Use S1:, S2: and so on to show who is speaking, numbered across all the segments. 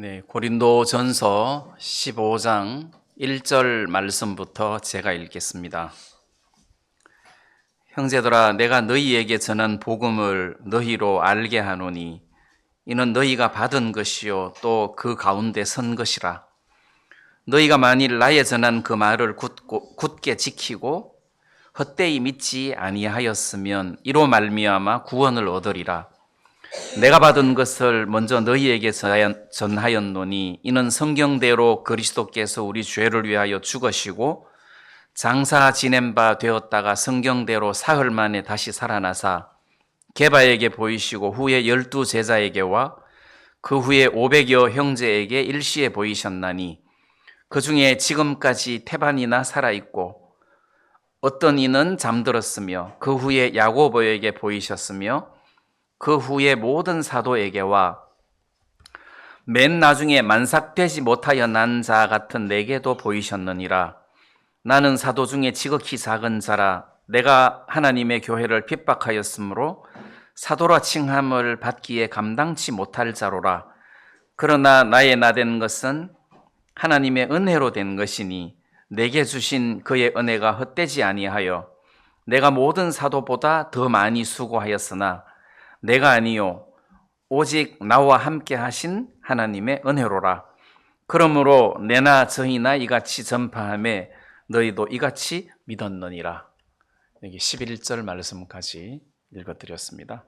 S1: 네, 고린도전서 15장 1절 말씀부터 제가 읽겠습니다. 형제들아, 내가 너희에게 전한 복음을 너희로 알게 하노니 이는 너희가 받은 것이요 또 그 가운데 선 것이라. 너희가 만일 나의 전한 그 말을 굳게 지키고 헛되이 믿지 아니하였으면 이로 말미암아 구원을 얻으리라. 내가 받은 것을 먼저 너희에게 전하였노니 이는 성경대로 그리스도께서 우리 죄를 위하여 죽으시고 장사 지낸 바 되었다가 성경대로 사흘 만에 다시 살아나사 게바에게 보이시고 후에 12 제자에게와 그 후에 500여 형제에게 일시에 보이셨나니 그 중에 지금까지 태반이나 살아있고 어떤 이는 잠들었으며 그 후에 야고보에게 보이셨으며 그 후에 모든 사도에게와 맨 나중에 만삭되지 못하여 난 자 같은 내게도 보이셨느니라. 나는 사도 중에 지극히 작은 자라. 내가 하나님의 교회를 핍박하였으므로 사도라 칭함을 받기에 감당치 못할 자로라. 그러나 나의 나된 것은 하나님의 은혜로 된 것이니 내게 주신 그의 은혜가 헛되지 아니하여 내가 모든 사도보다 더 많이 수고하였으나 내가 아니요 오직 나와 함께 하신 하나님의 은혜로라. 그러므로 내나 저희나 이같이 전파하며 너희도 이같이 믿었느니라. 여기 11절 말씀까지 읽어드렸습니다.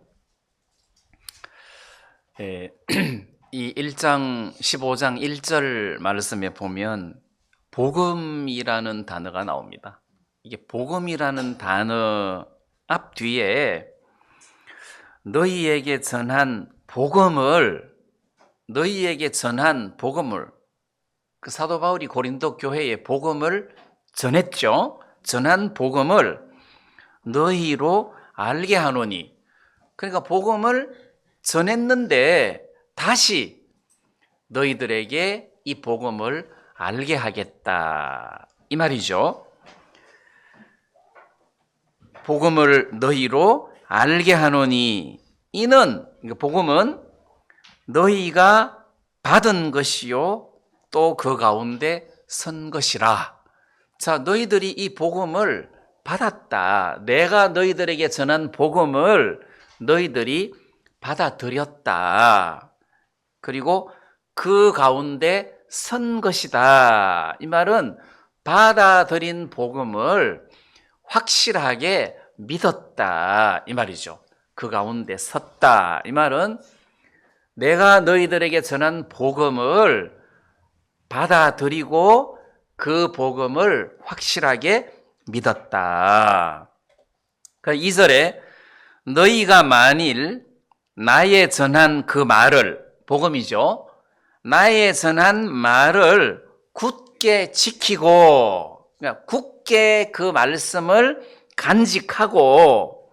S1: 이 15장 1절 말씀에 보면 복음이라는 단어가 나옵니다. 이게 복음이라는 단어 앞 뒤에 너희에게 전한 복음을 그 사도 바울이 고린도 교회에 복음을 전했죠. 전한 복음을 너희로 알게 하노니, 그러니까 복음을 전했는데 다시 너희들에게 이 복음을 알게 하겠다 이 말이죠. 복음을 너희로 알게 하노니 이는 복음은 너희가 받은 것이요 또 그 가운데 선 것이라. 자, 너희들이 이 복음을 받았다. 내가 너희들에게 전한 복음을 너희들이 받아들였다. 그리고 그 가운데 선 것이다. 이 말은 받아들인 복음을 확실하게 믿었다 이 말이죠. 그 가운데 섰다 이 말은 내가 너희들에게 전한 복음을 받아들이고 그 복음을 확실하게 믿었다. 2절에 너희가 만일 나의 전한 그 말을, 복음이죠, 나의 전한 말을 굳게 지키고, 그러니까 굳게 그 말씀을 간직하고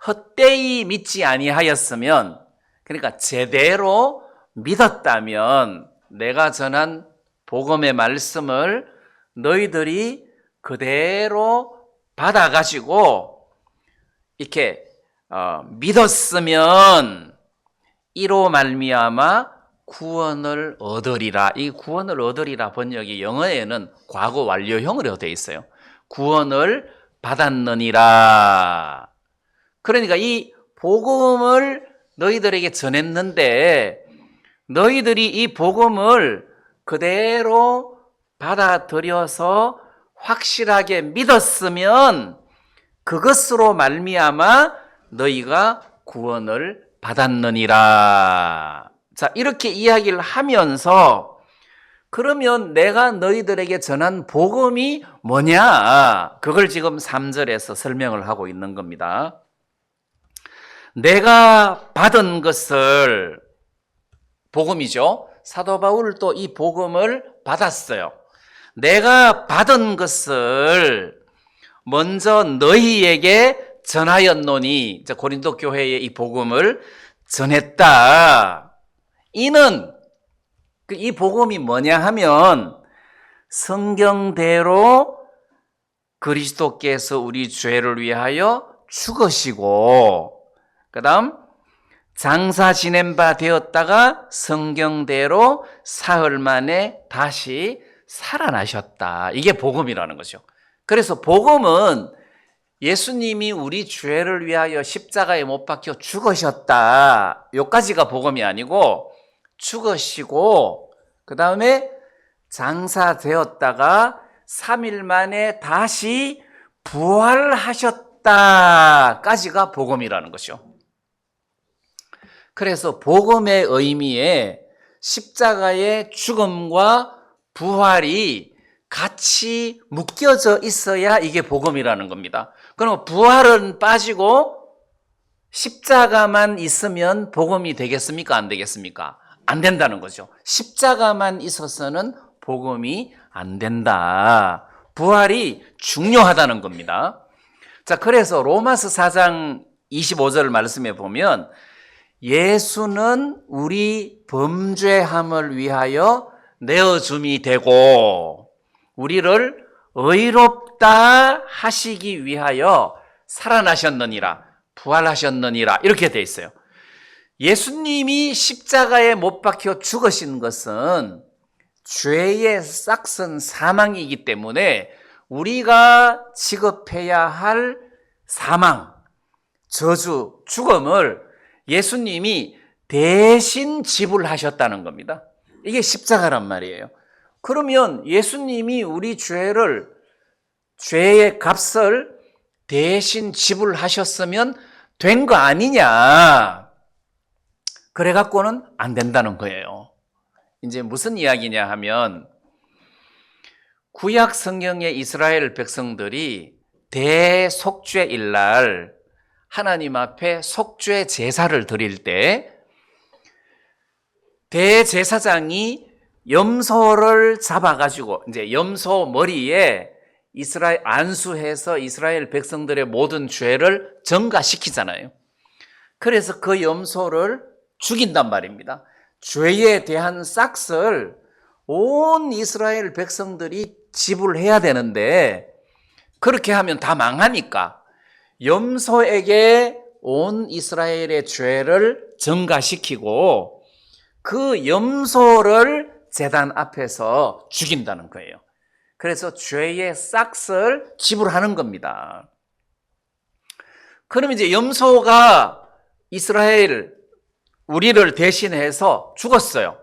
S1: 헛되이 믿지 아니하였으면, 그러니까 제대로 믿었다면 내가 전한 복음의 말씀을 너희들이 그대로 받아가지고 이렇게 믿었으면 이로 말미암아 구원을 얻으리라. 이 구원을 얻으리라 번역이 영어에는 과거 완료형으로 되어 있어요. 구원을 받았느니라. 그러니까 이 복음을 너희들에게 전했는데 너희들이 이 복음을 그대로 받아들여서 확실하게 믿었으면 그것으로 말미암아 너희가 구원을 받았느니라. 자, 이렇게 이야기를 하면서 그러면 내가 너희들에게 전한 복음이 뭐냐? 그걸 지금 3절에서 설명을 하고 있는 겁니다. 내가 받은 것을, 복음이죠. 사도 바울도 이 복음을 받았어요. 내가 받은 것을 먼저 너희에게 전하였노니, 고린도 교회에 이 복음을 전했다. 이는 이 복음이 뭐냐 하면 성경대로 그리스도께서 우리 죄를 위하여 죽으시고, 그 다음 장사 지낸 바 되었다가 성경대로 사흘 만에 다시 살아나셨다. 이게 복음이라는 거죠. 그래서 복음은 예수님이 우리 죄를 위하여 십자가에 못 박혀 죽으셨다. 요까지가 복음이 아니고 죽으시고 그 다음에 장사되었다가 3일 만에 다시 부활하셨다까지가 복음이라는 것이죠. 그래서 복음의 의미에 십자가의 죽음과 부활이 같이 묶여져 있어야 이게 복음이라는 겁니다. 그럼 부활은 빠지고 십자가만 있으면 복음이 되겠습니까? 안 되겠습니까? 안 된다는 거죠. 십자가만 있어서는 복음이 안 된다. 부활이 중요하다는 겁니다. 자, 그래서 로마서 4장 25절 말씀에 보면 예수는 우리 범죄함을 위하여 내어줌이 되고 우리를 의롭다 하시기 위하여 살아나셨느니라, 부활하셨느니라 이렇게 돼 있어요. 예수님이 십자가에 못 박혀 죽으신 것은 죄의 싹슨 사망이기 때문에 우리가 지급해야 할 사망, 저주, 죽음을 예수님이 대신 지불하셨다는 겁니다. 이게 십자가란 말이에요. 그러면 예수님이 우리 죄의 값을 대신 지불하셨으면 된 거 아니냐. 그래갖고는 안 된다는 거예요. 이제 무슨 이야기냐 하면 구약 성경의 이스라엘 백성들이 대속죄일 날 하나님 앞에 속죄 제사를 드릴 때 대제사장이 염소를 잡아가지고 이제 염소 머리에 안수해서 이스라엘 백성들의 모든 죄를 전가시키잖아요. 그래서 그 염소를 죽인단 말입니다. 죄에 대한 싹을 온 이스라엘 백성들이 지불해야 되는데 그렇게 하면 다 망하니까 염소에게 온 이스라엘의 죄를 전가시키고 그 염소를 제단 앞에서 죽인다는 거예요. 그래서 죄의 싹을 지불하는 겁니다. 그럼 이제 염소가 우리를 대신해서 죽었어요.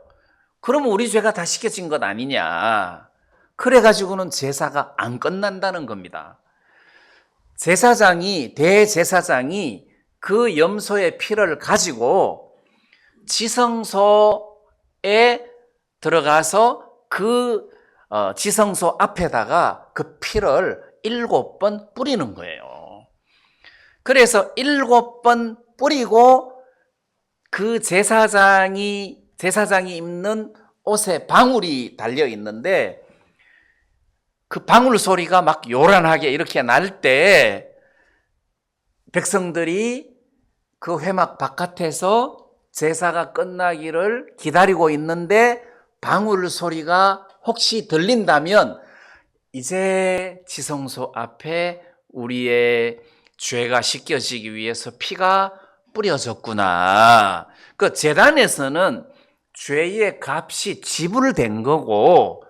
S1: 그러면 우리 죄가 다 씻겨진 것 아니냐. 그래가지고는 제사가 안 끝난다는 겁니다. 대제사장이 그 염소의 피를 가지고 지성소에 들어가서 그 지성소 앞에다가 그 피를 7번 뿌리는 거예요. 그래서 7번 뿌리고 그 제사장이 입는 옷에 방울이 달려 있는데 그 방울 소리가 막 요란하게 이렇게 날 때 백성들이 그 회막 바깥에서 제사가 끝나기를 기다리고 있는데 방울 소리가 혹시 들린다면 이제 지성소 앞에 우리의 죄가 씻겨지기 위해서 피가 뿌려졌구나. 그 제단에서는 죄의 값이 지불된 거고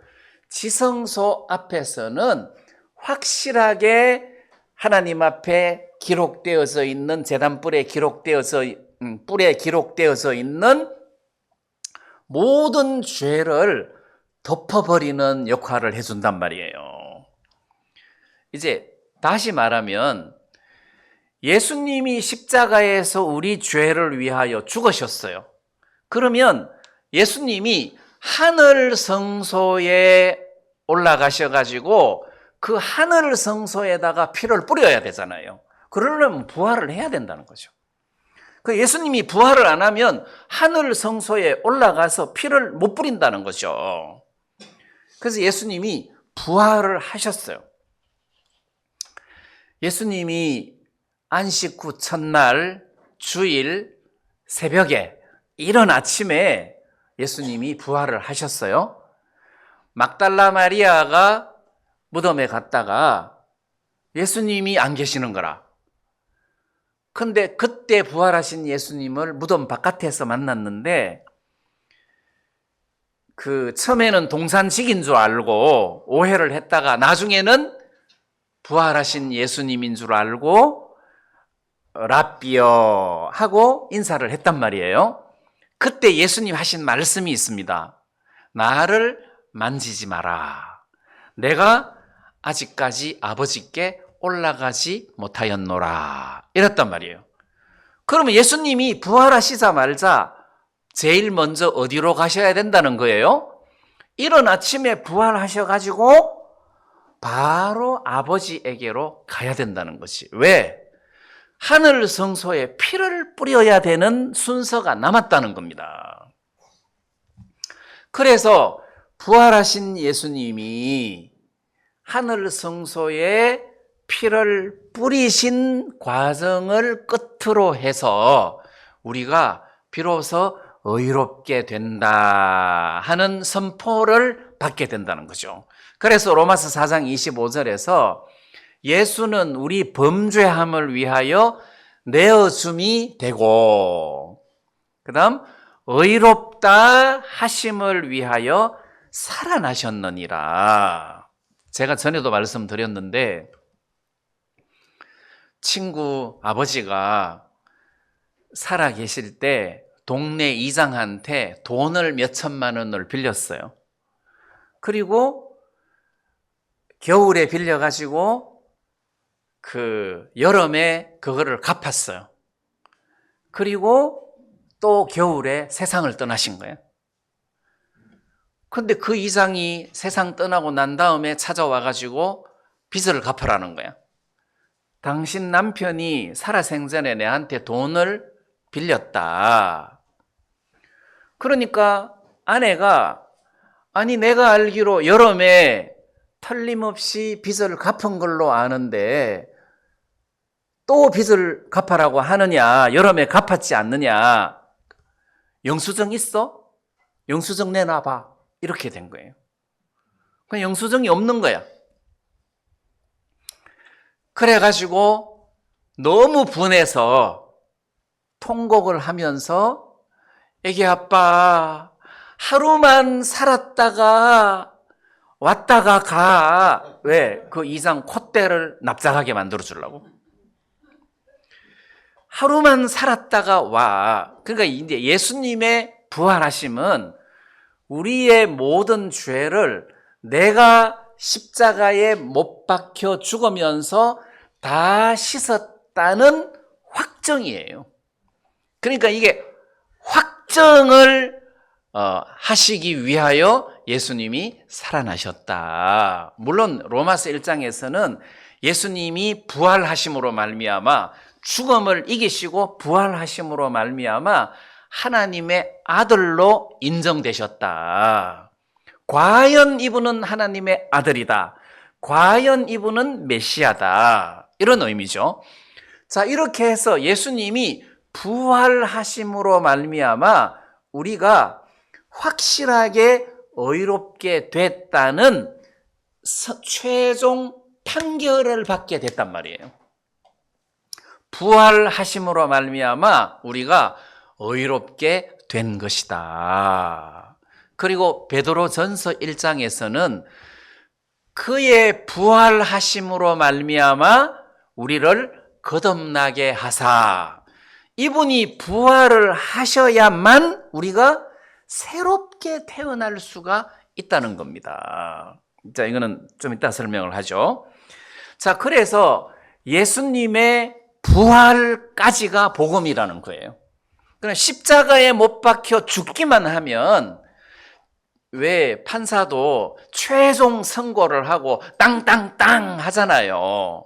S1: 지성소 앞에서는 확실하게 하나님 앞에 기록되어져 있는 제단불에 기록되어져 있는 모든 죄를 덮어버리는 역할을 해준단 말이에요. 이제 다시 말하면 예수님이 십자가에서 우리 죄를 위하여 죽으셨어요. 그러면 예수님이 하늘 성소에 올라가셔가지고 그 하늘 성소에다가 피를 뿌려야 되잖아요. 그러려면 부활을 해야 된다는 거죠. 그 예수님이 부활을 안 하면 하늘 성소에 올라가서 피를 못 뿌린다는 거죠. 그래서 예수님이 부활을 하셨어요. 예수님이 안식 후 첫날 주일 새벽에 이른 아침에 예수님이 부활을 하셨어요. 막달라 마리아가 무덤에 갔다가 예수님이 안 계시는 거라. 근데 그때 부활하신 예수님을 무덤 바깥에서 만났는데 그 처음에는 동산직인 줄 알고 오해를 했다가 나중에는 부활하신 예수님인 줄 알고 랍비여 하고 인사를 했단 말이에요. 그때 예수님 하신 말씀이 있습니다. 나를 만지지 마라. 내가 아직까지 아버지께 올라가지 못하였노라. 이랬단 말이에요. 그러면 예수님이 부활하시자마자 제일 먼저 어디로 가셔야 된다는 거예요? 이른 아침에 부활하셔가지고 바로 아버지에게로 가야 된다는 것이. 왜? 하늘 성소에 피를 뿌려야 되는 순서가 남았다는 겁니다. 그래서 부활하신 예수님이 하늘 성소에 피를 뿌리신 과정을 끝으로 해서 우리가 비로소 의롭게 된다 하는 선포를 받게 된다는 거죠. 그래서 로마서 4장 25절에서 예수는 우리 범죄함을 위하여 내어줌이 되고, 그 다음 의롭다 하심을 위하여 살아나셨느니라. 제가 전에도 말씀드렸는데 친구 아버지가 살아 계실 때 동네 이장한테 돈을 몇 천만 원을 빌렸어요. 그리고 겨울에 빌려가지고 여름에 그거를 갚았어요. 그리고 또 겨울에 세상을 떠나신 거예요. 근데 그 이장이 세상 떠나고 난 다음에 찾아와가지고 빚을 갚으라는 거야. 당신 남편이 살아생전에 내한테 돈을 빌렸다. 그러니까 아내가 아니 내가 알기로 여름에 틀림없이 빚을 갚은 걸로 아는데 또 빚을 갚아라고 하느냐, 여름에 갚았지 않느냐, 영수증 있어? 영수증 내놔봐. 이렇게 된 거예요. 그냥 영수증이 없는 거야. 그래가지고 너무 분해서 통곡을 하면서 애기 아빠 하루만 살았다가 왔다가 가. 왜? 그 이상 콧대를 납작하게 만들어 주려고. 하루만 살았다가 와. 그러니까 이제 예수님의 부활하심은 우리의 모든 죄를 내가 십자가에 못 박혀 죽으면서 다 씻었다는 확정이에요. 그러니까 이게 확정을 하시기 위하여 예수님이 살아나셨다. 물론 로마서 1장에서는 예수님이 부활하심으로 말미암아 죽음을 이기시고 부활하심으로 말미암아 하나님의 아들로 인정되셨다. 과연 이분은 하나님의 아들이다. 과연 이분은 메시아다. 이런 의미죠. 자, 이렇게 해서 예수님이 부활하심으로 말미암아 우리가 확실하게 의롭게 됐다는 최종 판결을 받게 됐단 말이에요. 부활하심으로 말미암아 우리가 의롭게 된 것이다. 그리고 베드로전서 1장에서는 그의 부활하심으로 말미암아 우리를 거듭나게 하사, 이분이 부활을 하셔야만 우리가 새롭게 태어날 수가 있다는 겁니다. 자, 이거는 좀 이따 설명을 하죠. 자, 그래서 예수님의 부활까지가 복음이라는 거예요. 그러니까 십자가에 못 박혀 죽기만 하면 왜 판사도 최종 선고를 하고 땅땅땅 하잖아요.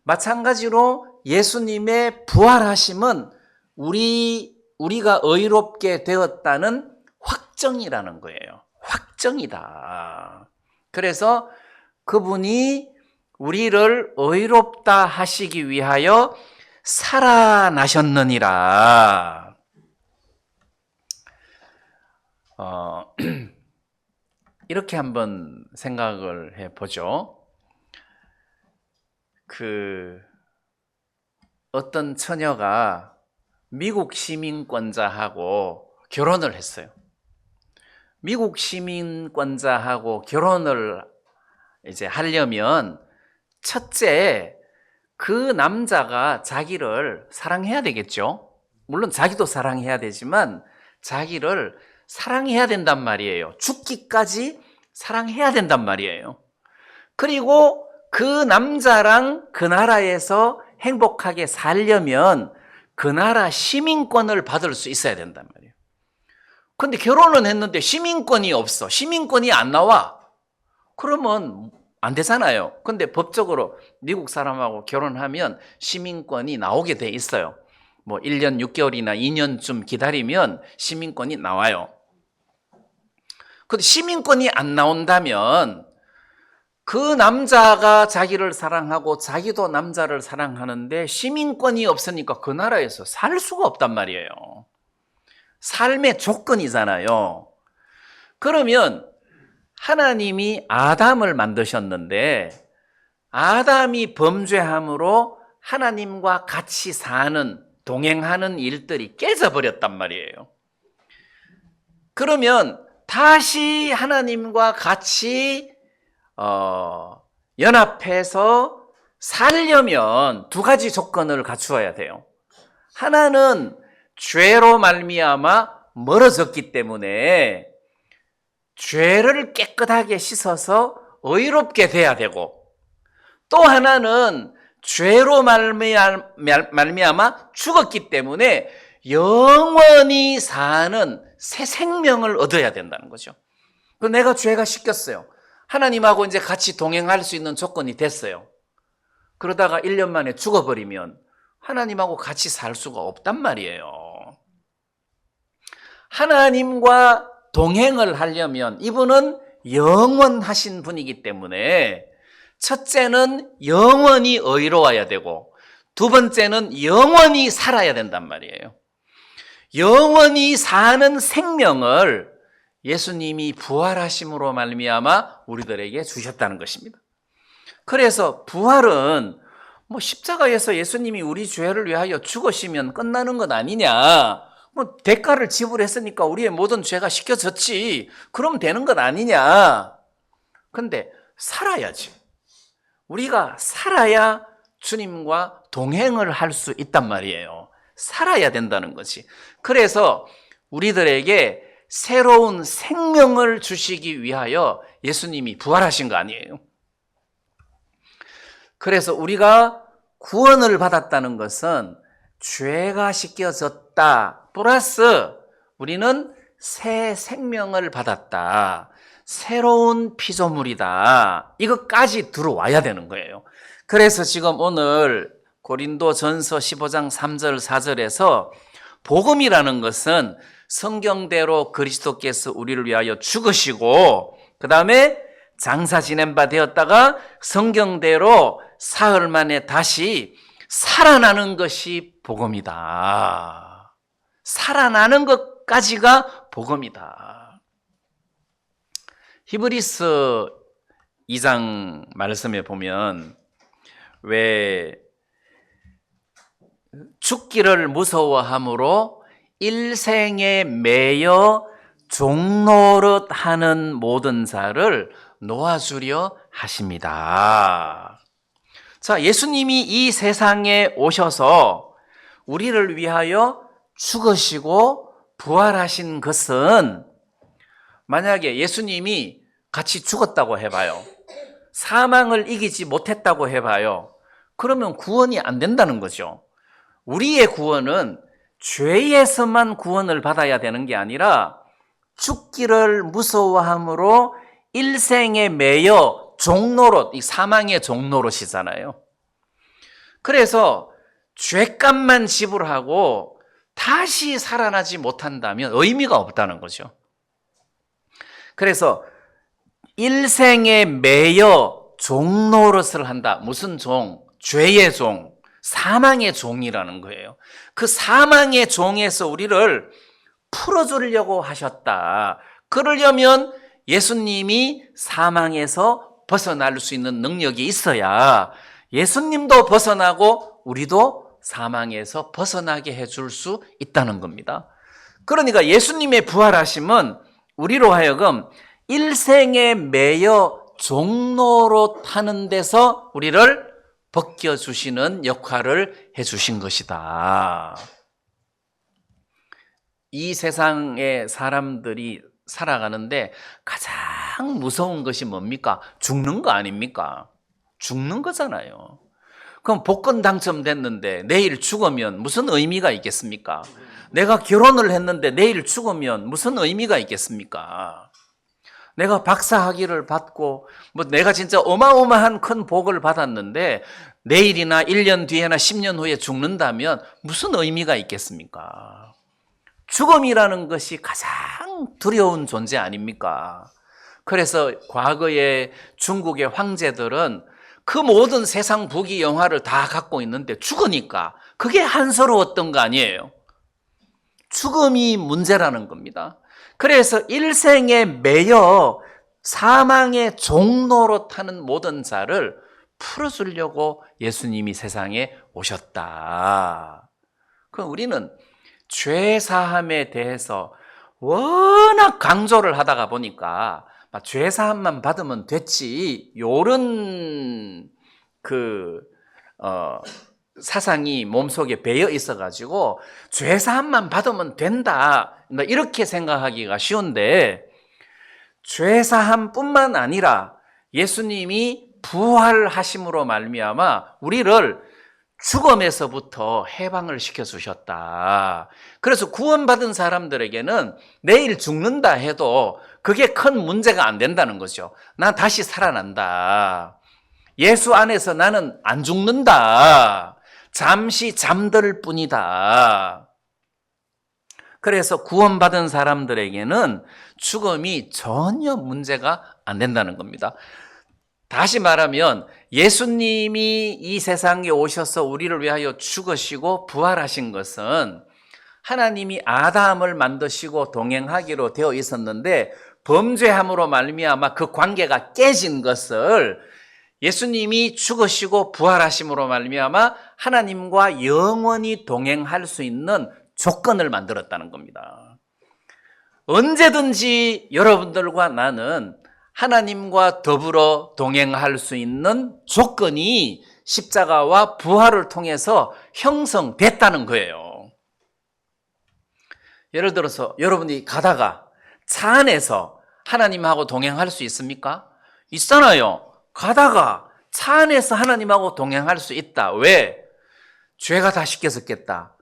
S1: 마찬가지로 예수님의 부활하심은 우리가 의롭게 되었다는 확정이라는 거예요. 확정이다. 그래서 그분이 우리를 의롭다 하시기 위하여 살아나셨느니라. 이렇게 한번 생각을 해보죠. 어떤 처녀가 미국 시민권자하고 결혼을 했어요. 미국 시민권자하고 결혼을 이제 하려면 첫째, 그 남자가 자기를 사랑해야 되겠죠. 물론 자기도 사랑해야 되지만 자기를 사랑해야 된단 말이에요. 죽기까지 사랑해야 된단 말이에요. 그리고 그 남자랑 그 나라에서 행복하게 살려면 그 나라 시민권을 받을 수 있어야 된단 말이에요. 근데 결혼은 했는데 시민권이 없어. 시민권이 안 나와. 그러면 안 되잖아요. 근데 법적으로 미국 사람하고 결혼하면 시민권이 나오게 돼 있어요. 뭐 1년 6개월이나 2년쯤 기다리면 시민권이 나와요. 근데 시민권이 안 나온다면 그 남자가 자기를 사랑하고 자기도 남자를 사랑하는데 시민권이 없으니까 그 나라에서 살 수가 없단 말이에요. 삶의 조건이잖아요. 그러면 하나님이 아담을 만드셨는데 아담이 범죄함으로 하나님과 같이 사는, 동행하는 일들이 깨져버렸단 말이에요. 그러면 다시 하나님과 같이 연합해서 살려면 두 가지 조건을 갖추어야 돼요. 하나는 죄로 말미암아 멀어졌기 때문에 죄를 깨끗하게 씻어서 의롭게 돼야 되고, 또 하나는 죄로 말미암아 죽었기 때문에 영원히 사는 새 생명을 얻어야 된다는 거죠. 내가 죄가 씻겼어요. 하나님하고 이제 같이 동행할 수 있는 조건이 됐어요. 그러다가 1년 만에 죽어버리면 하나님하고 같이 살 수가 없단 말이에요. 하나님과 동행을 하려면 이분은 영원하신 분이기 때문에 첫째는 영원히 의로워야 되고 두 번째는 영원히 살아야 된단 말이에요. 영원히 사는 생명을 예수님이 부활하심으로 말미암아 우리들에게 주셨다는 것입니다. 그래서 부활은 십자가에서 예수님이 우리 죄를 위하여 죽으시면 끝나는 것 아니냐, 대가를 지불했으니까 우리의 모든 죄가 씻겨졌지, 그럼 되는 것 아니냐. 근데 살아야지. 우리가 살아야 주님과 동행을 할 수 있단 말이에요. 살아야 된다는 거지. 그래서 우리들에게 새로운 생명을 주시기 위하여 예수님이 부활하신 거 아니에요. 그래서 우리가 구원을 받았다는 것은 죄가 씻겨졌다 플러스 우리는 새 생명을 받았다, 새로운 피조물이다, 이것까지 들어와야 되는 거예요. 그래서 지금 오늘 고린도전서 15장 3절 4절에서 복음이라는 것은 성경대로 그리스도께서 우리를 위하여 죽으시고 그 다음에 장사 지낸 바 되었다가 성경대로 사흘 만에 다시 살아나는 것이 복음이다. 살아나는 것까지가 복음이다. 히브리서 2장 말씀에 보면 왜 죽기를 무서워함으로 일생에 매여 종노릇 하는 모든 자를 놓아주려 하십니다. 자, 예수님이 이 세상에 오셔서 우리를 위하여 죽으시고 부활하신 것은, 만약에 예수님이 같이 죽었다고 해봐요. 사망을 이기지 못했다고 해봐요. 그러면 구원이 안 된다는 거죠. 우리의 구원은 죄에서만 구원을 받아야 되는 게 아니라 죽기를 무서워함으로 일생에 매여 종노릇, 이 사망의 종노릇이잖아요. 그래서 죄값만 지불하고 다시 살아나지 못한다면 의미가 없다는 거죠. 그래서 일생에 매여 종노릇을 한다. 무슨 종? 죄의 종, 사망의 종이라는 거예요. 그 사망의 종에서 우리를 풀어주려고 하셨다. 그러려면 예수님이 사망에서 벗어날 수 있는 능력이 있어야 예수님도 벗어나고 우리도 사망에서 벗어나게 해줄 수 있다는 겁니다. 그러니까 예수님의 부활하심은 우리로 하여금 일생에 매여 종로로 타는 데서 우리를 벗겨주시는 역할을 해주신 것이다. 이 세상의 사람들이 살아가는데 가장 무서운 것이 뭡니까? 죽는 거 아닙니까? 죽는 거잖아요. 그럼 복권 당첨됐는데 내일 죽으면 무슨 의미가 있겠습니까? 내가 결혼을 했는데 내일 죽으면 무슨 의미가 있겠습니까? 내가 박사학위를 받고 내가 진짜 어마어마한 큰 복을 받았는데 내일이나 1년 뒤에나 10년 후에 죽는다면 무슨 의미가 있겠습니까? 죽음이라는 것이 가장 두려운 존재 아닙니까? 그래서 과거에 중국의 황제들은 그 모든 세상 부귀 영화를 다 갖고 있는데 죽으니까 그게 한서러웠던 거 아니에요. 죽음이 문제라는 겁니다. 그래서 일생에 매여 사망의 종로로 타는 모든 자를 풀어주려고 예수님이 세상에 오셨다. 그럼 우리는 죄사함에 대해서 워낙 강조를 하다가 보니까 죄사함만 받으면 됐지 요런 사상이 몸속에 배어 있어가지고 죄사함만 받으면 된다 이렇게 생각하기가 쉬운데 죄사함뿐만 아니라 예수님이 부활하심으로 말미암아 우리를 죽음에서부터 해방을 시켜주셨다. 그래서 구원받은 사람들에게는 내일 죽는다 해도 그게 큰 문제가 안 된다는 거죠. 난 다시 살아난다. 예수 안에서 나는 안 죽는다. 잠시 잠들 뿐이다. 그래서 구원받은 사람들에게는 죽음이 전혀 문제가 안 된다는 겁니다. 다시 말하면 예수님이 이 세상에 오셔서 우리를 위하여 죽으시고 부활하신 것은 하나님이 아담을 만드시고 동행하기로 되어 있었는데 범죄함으로 말미암아 그 관계가 깨진 것을 예수님이 죽으시고 부활하심으로 말미암아 하나님과 영원히 동행할 수 있는 조건을 만들었다는 겁니다. 언제든지 여러분들과 나는 하나님과 더불어 동행할 수 있는 조건이 십자가와 부활을 통해서 형성됐다는 거예요. 예를 들어서 여러분이 가다가 차 안에서 하나님하고 동행할 수 있습니까? 있잖아요. 가다가 차 안에서 하나님하고 동행할 수 있다. 왜? 죄가 다 씻겨졌겠다.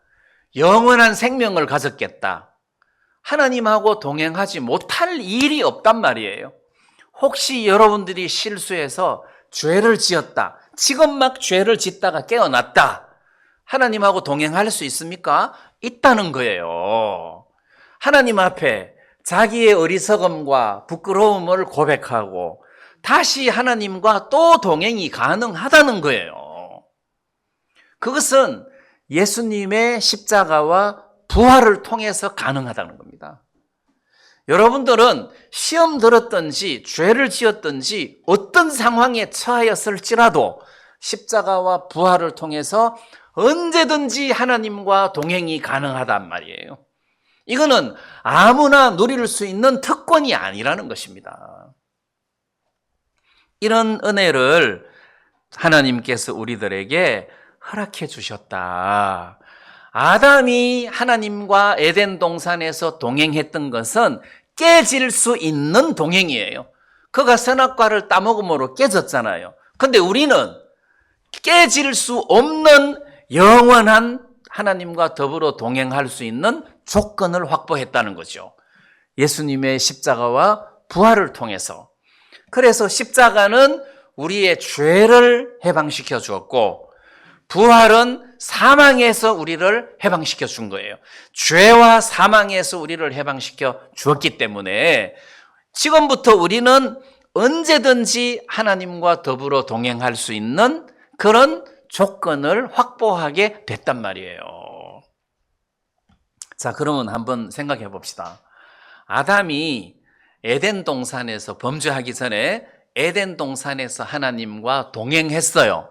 S1: 영원한 생명을 가졌겠다. 하나님하고 동행하지 못할 일이 없단 말이에요. 혹시 여러분들이 실수해서 죄를 지었다. 지금 막 죄를 짓다가 깨어났다. 하나님하고 동행할 수 있습니까? 있다는 거예요. 하나님 앞에 자기의 어리석음과 부끄러움을 고백하고 다시 하나님과 또 동행이 가능하다는 거예요. 그것은 예수님의 십자가와 부활을 통해서 가능하다는 겁니다. 여러분들은 시험 들었든지 죄를 지었든지 어떤 상황에 처하였을지라도 십자가와 부활을 통해서 언제든지 하나님과 동행이 가능하단 말이에요. 이거는 아무나 누릴 수 있는 특권이 아니라는 것입니다. 이런 은혜를 하나님께서 우리들에게 허락해 주셨다. 아담이 하나님과 에덴 동산에서 동행했던 것은 깨질 수 있는 동행이에요. 그가 선악과를 따먹음으로 깨졌잖아요. 근데 우리는 깨질 수 없는 영원한 하나님과 더불어 동행할 수 있는 조건을 확보했다는 거죠. 예수님의 십자가와 부활을 통해서. 그래서 십자가는 우리의 죄를 해방시켜 주었고 부활은 사망에서 우리를 해방시켜 준 거예요. 죄와 사망에서 우리를 해방시켜 주었기 때문에 지금부터 우리는 언제든지 하나님과 더불어 동행할 수 있는 그런 조건을 확보하게 됐단 말이에요. 자, 그러면 한번 생각해 봅시다. 아담이 에덴 동산에서 범죄하기 전에 에덴 동산에서 하나님과 동행했어요.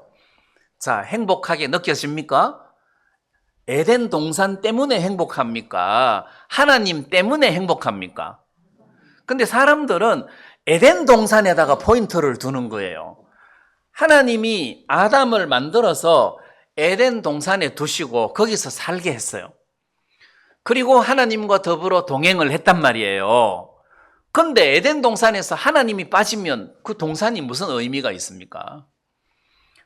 S1: 자, 행복하게 느껴집니까? 에덴 동산 때문에 행복합니까? 하나님 때문에 행복합니까? 근데 사람들은 에덴 동산에다가 포인트를 두는 거예요. 하나님이 아담을 만들어서 에덴 동산에 두시고 거기서 살게 했어요. 그리고 하나님과 더불어 동행을 했단 말이에요. 그런데 에덴 동산에서 하나님이 빠지면 그 동산이 무슨 의미가 있습니까?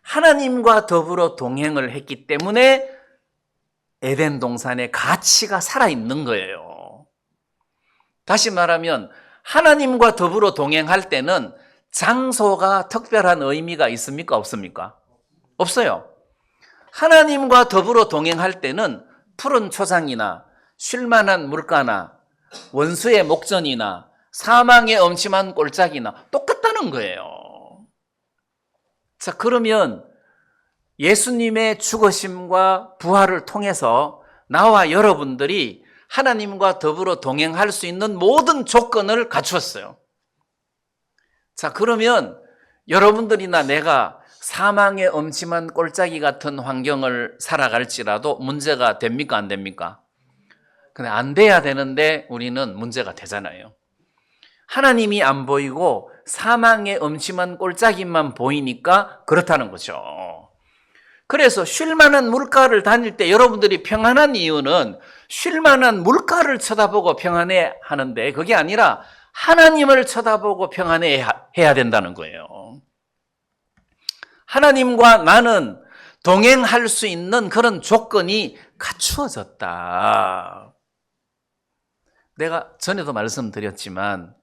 S1: 하나님과 더불어 동행을 했기 때문에 에덴 동산의 가치가 살아있는 거예요. 다시 말하면 하나님과 더불어 동행할 때는 장소가 특별한 의미가 있습니까? 없습니까? 없어요. 하나님과 더불어 동행할 때는 푸른 초장이나 쉴만한 물가나 원수의 목전이나 사망의 엄침한 꼴짝이나 똑같다는 거예요. 자, 그러면 예수님의 죽으심과 부활을 통해서 나와 여러분들이 하나님과 더불어 동행할 수 있는 모든 조건을 갖추었어요. 자, 그러면 여러분들이나 내가 사망의 엄침한 꼴짜기 같은 환경을 살아갈지라도 문제가 됩니까? 안 됩니까? 근데 안 돼야 되는데 우리는 문제가 되잖아요. 하나님이 안 보이고 사망의 엄침한 꼴짜기만 보이니까 그렇다는 거죠. 그래서 쉴만한 물가를 다닐 때 여러분들이 평안한 이유는 쉴만한 물가를 쳐다보고 평안해 하는데 그게 아니라 하나님을 쳐다보고 평안해 해야 된다는 거예요. 하나님과 나는 동행할 수 있는 그런 조건이 갖추어졌다. 내가 전에도 말씀드렸지만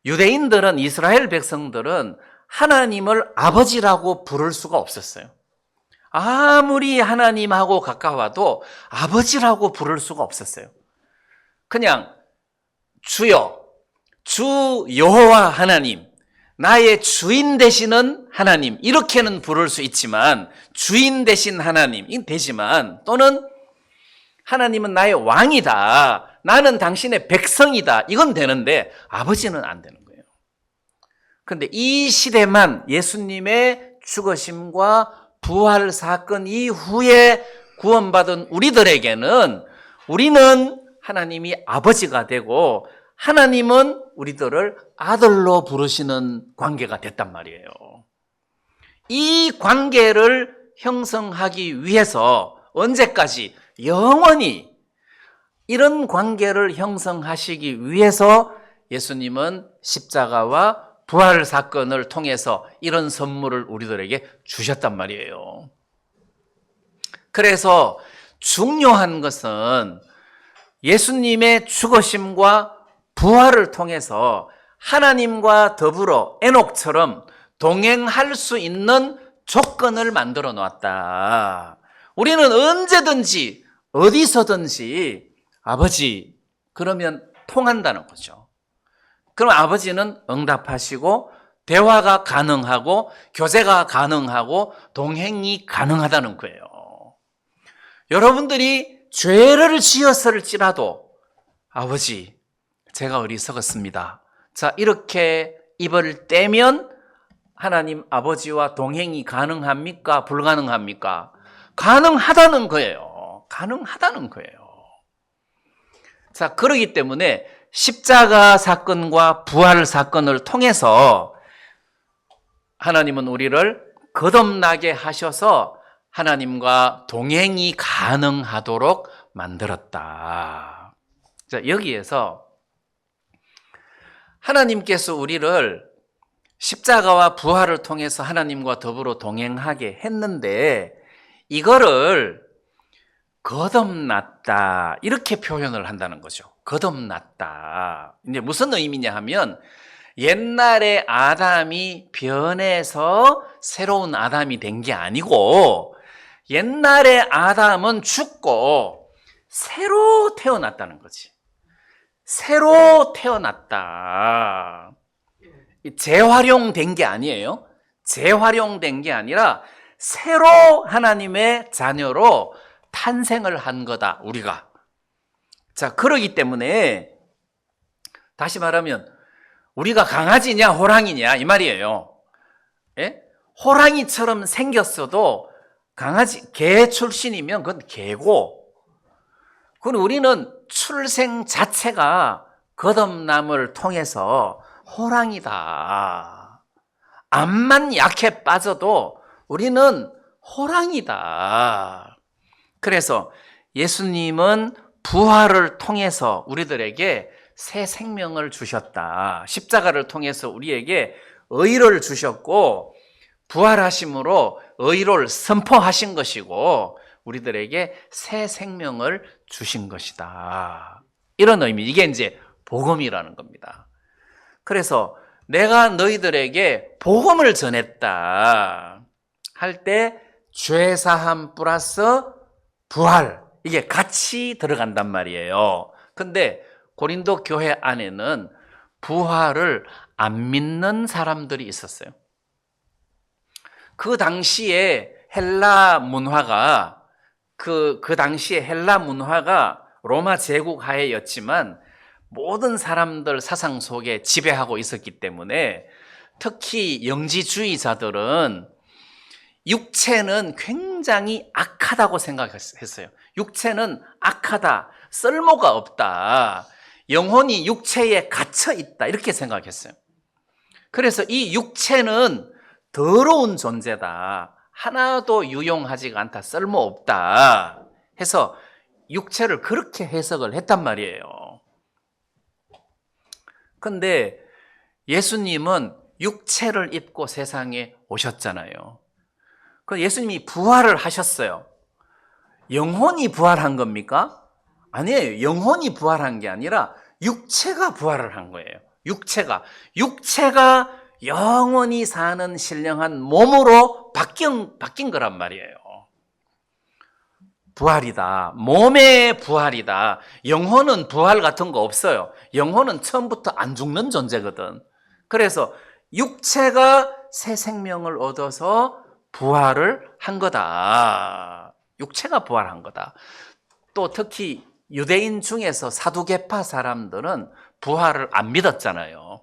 S1: 유대인들은, 이스라엘 백성들은 하나님을 아버지라고 부를 수가 없었어요. 아무리 하나님하고 가까워도 아버지라고 부를 수가 없었어요. 그냥 주여, 주 여호와 하나님, 나의 주인 되시는 하나님, 이렇게는 부를 수 있지만, 주인 되신 하나님 되지만, 또는 하나님은 나의 왕이다, 나는 당신의 백성이다, 이건 되는데 아버지는 안 되는 거예요. 그런데 이 시대만 예수님의 죽으심과 부활 사건 이후에 구원받은 우리들에게는 우리는 하나님이 아버지가 되고 하나님은 우리들을 아들로 부르시는 관계가 됐단 말이에요. 이 관계를 형성하기 위해서 언제까지? 영원히 이런 관계를 형성하시기 위해서 예수님은 십자가와 부활 사건을 통해서 이런 선물을 우리들에게 주셨단 말이에요. 그래서 중요한 것은 예수님의 죽으심과 부활을 통해서 하나님과 더불어 에녹처럼 동행할 수 있는 조건을 만들어 놓았다. 우리는 언제든지 어디서든지 아버지 그러면 통한다는 거죠. 그럼 아버지는 응답하시고 대화가 가능하고 교제가 가능하고 동행이 가능하다는 거예요. 여러분들이 죄를 지었을지라도 아버지 제가 어리석었습니다. 자, 이렇게 입을 떼면 하나님 아버지와 동행이 가능합니까? 불가능합니까? 가능하다는 거예요. 가능하다는 거예요. 자, 그렇기 때문에 십자가 사건과 부활 사건을 통해서 하나님은 우리를 거듭나게 하셔서 하나님과 동행이 가능하도록 만들었다. 자, 여기에서 하나님께서 우리를 십자가와 부활을 통해서 하나님과 더불어 동행하게 했는데 이거를 거듭났다 이렇게 표현을 한다는 거죠. 거듭났다. 이제 무슨 의미냐 하면 옛날에 아담이 변해서 새로운 아담이 된 게 아니고 옛날에 아담은 죽고 새로 태어났다는 거지. 새로 태어났다. 재활용된 게 아니에요. 재활용된 게 아니라 새로 하나님의 자녀로 탄생을 한 거다, 우리가. 자, 그러기 때문에 다시 말하면 우리가 강아지냐 호랑이냐 이 말이에요. 예? 호랑이처럼 생겼어도 개 출신이면 그건 개고, 그건 우리는 출생 자체가 거듭남을 통해서 호랑이다. 암만 약해 빠져도 우리는 호랑이다. 그래서 예수님은 부활을 통해서 우리들에게 새 생명을 주셨다. 십자가를 통해서 우리에게 의를 주셨고, 부활하심으로 의를 선포하신 것이고, 우리들에게 새 생명을 주신 것이다. 이런 의미, 이게 이제 복음이라는 겁니다. 그래서 내가 너희들에게 복음을 전했다 할 때 죄사함 플러스 부활, 이게 같이 들어간단 말이에요. 근데 고린도 교회 안에는 부활을 안 믿는 사람들이 있었어요. 그 당시에 헬라 문화가 그 당시에 헬라 문화가 로마 제국 하에였지만 모든 사람들 사상 속에 지배하고 있었기 때문에 특히 영지주의자들은 육체는 굉장히 악하다고 생각했어요. 육체는 악하다, 쓸모가 없다, 영혼이 육체에 갇혀 있다, 이렇게 생각했어요. 그래서 이 육체는 더러운 존재다, 하나도 유용하지가 않다, 쓸모없다 해서 육체를 그렇게 해석을 했단 말이에요. 근데 예수님은 육체를 입고 세상에 오셨잖아요. 그 예수님이 부활을 하셨어요. 영혼이 부활한 겁니까? 아니에요. 영혼이 부활한 게 아니라 육체가 부활을 한 거예요. 육체가 영원히 사는 신령한 몸으로 바뀐 거란 말이에요. 부활이다. 몸의 부활이다. 영혼은 부활 같은 거 없어요. 영혼은 처음부터 안 죽는 존재거든. 그래서 육체가 새 생명을 얻어서 부활을 한 거다. 육체가 부활한 거다. 또 특히 유대인 중에서 사두개파 사람들은 부활을 안 믿었잖아요.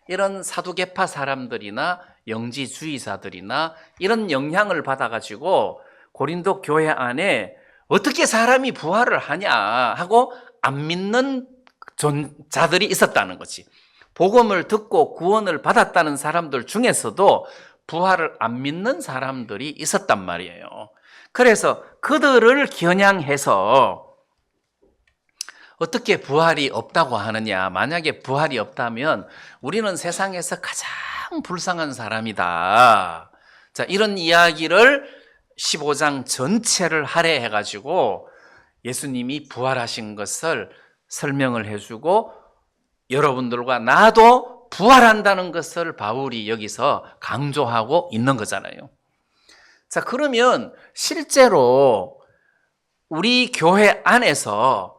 S1: 이런 사두개파 사람들이나 영지주의자들이나 이런 영향을 받아가지고 고린도 교회 안에 어떻게 사람이 부활을 하냐 하고 안 믿는 자들이 있었다는 거지. 복음을 듣고 구원을 받았다는 사람들 중에서도 부활을 안 믿는 사람들이 있었단 말이에요. 그래서 그들을 겨냥해서 어떻게 부활이 없다고 하느냐. 만약에 부활이 없다면 우리는 세상에서 가장 불쌍한 사람이다. 자, 이런 이야기를 15장 전체를 할애해가지고 예수님이 부활하신 것을 설명을 해주고 여러분들과 나도 부활한다는 것을 바울이 여기서 강조하고 있는 거잖아요. 자, 그러면 실제로 우리 교회 안에서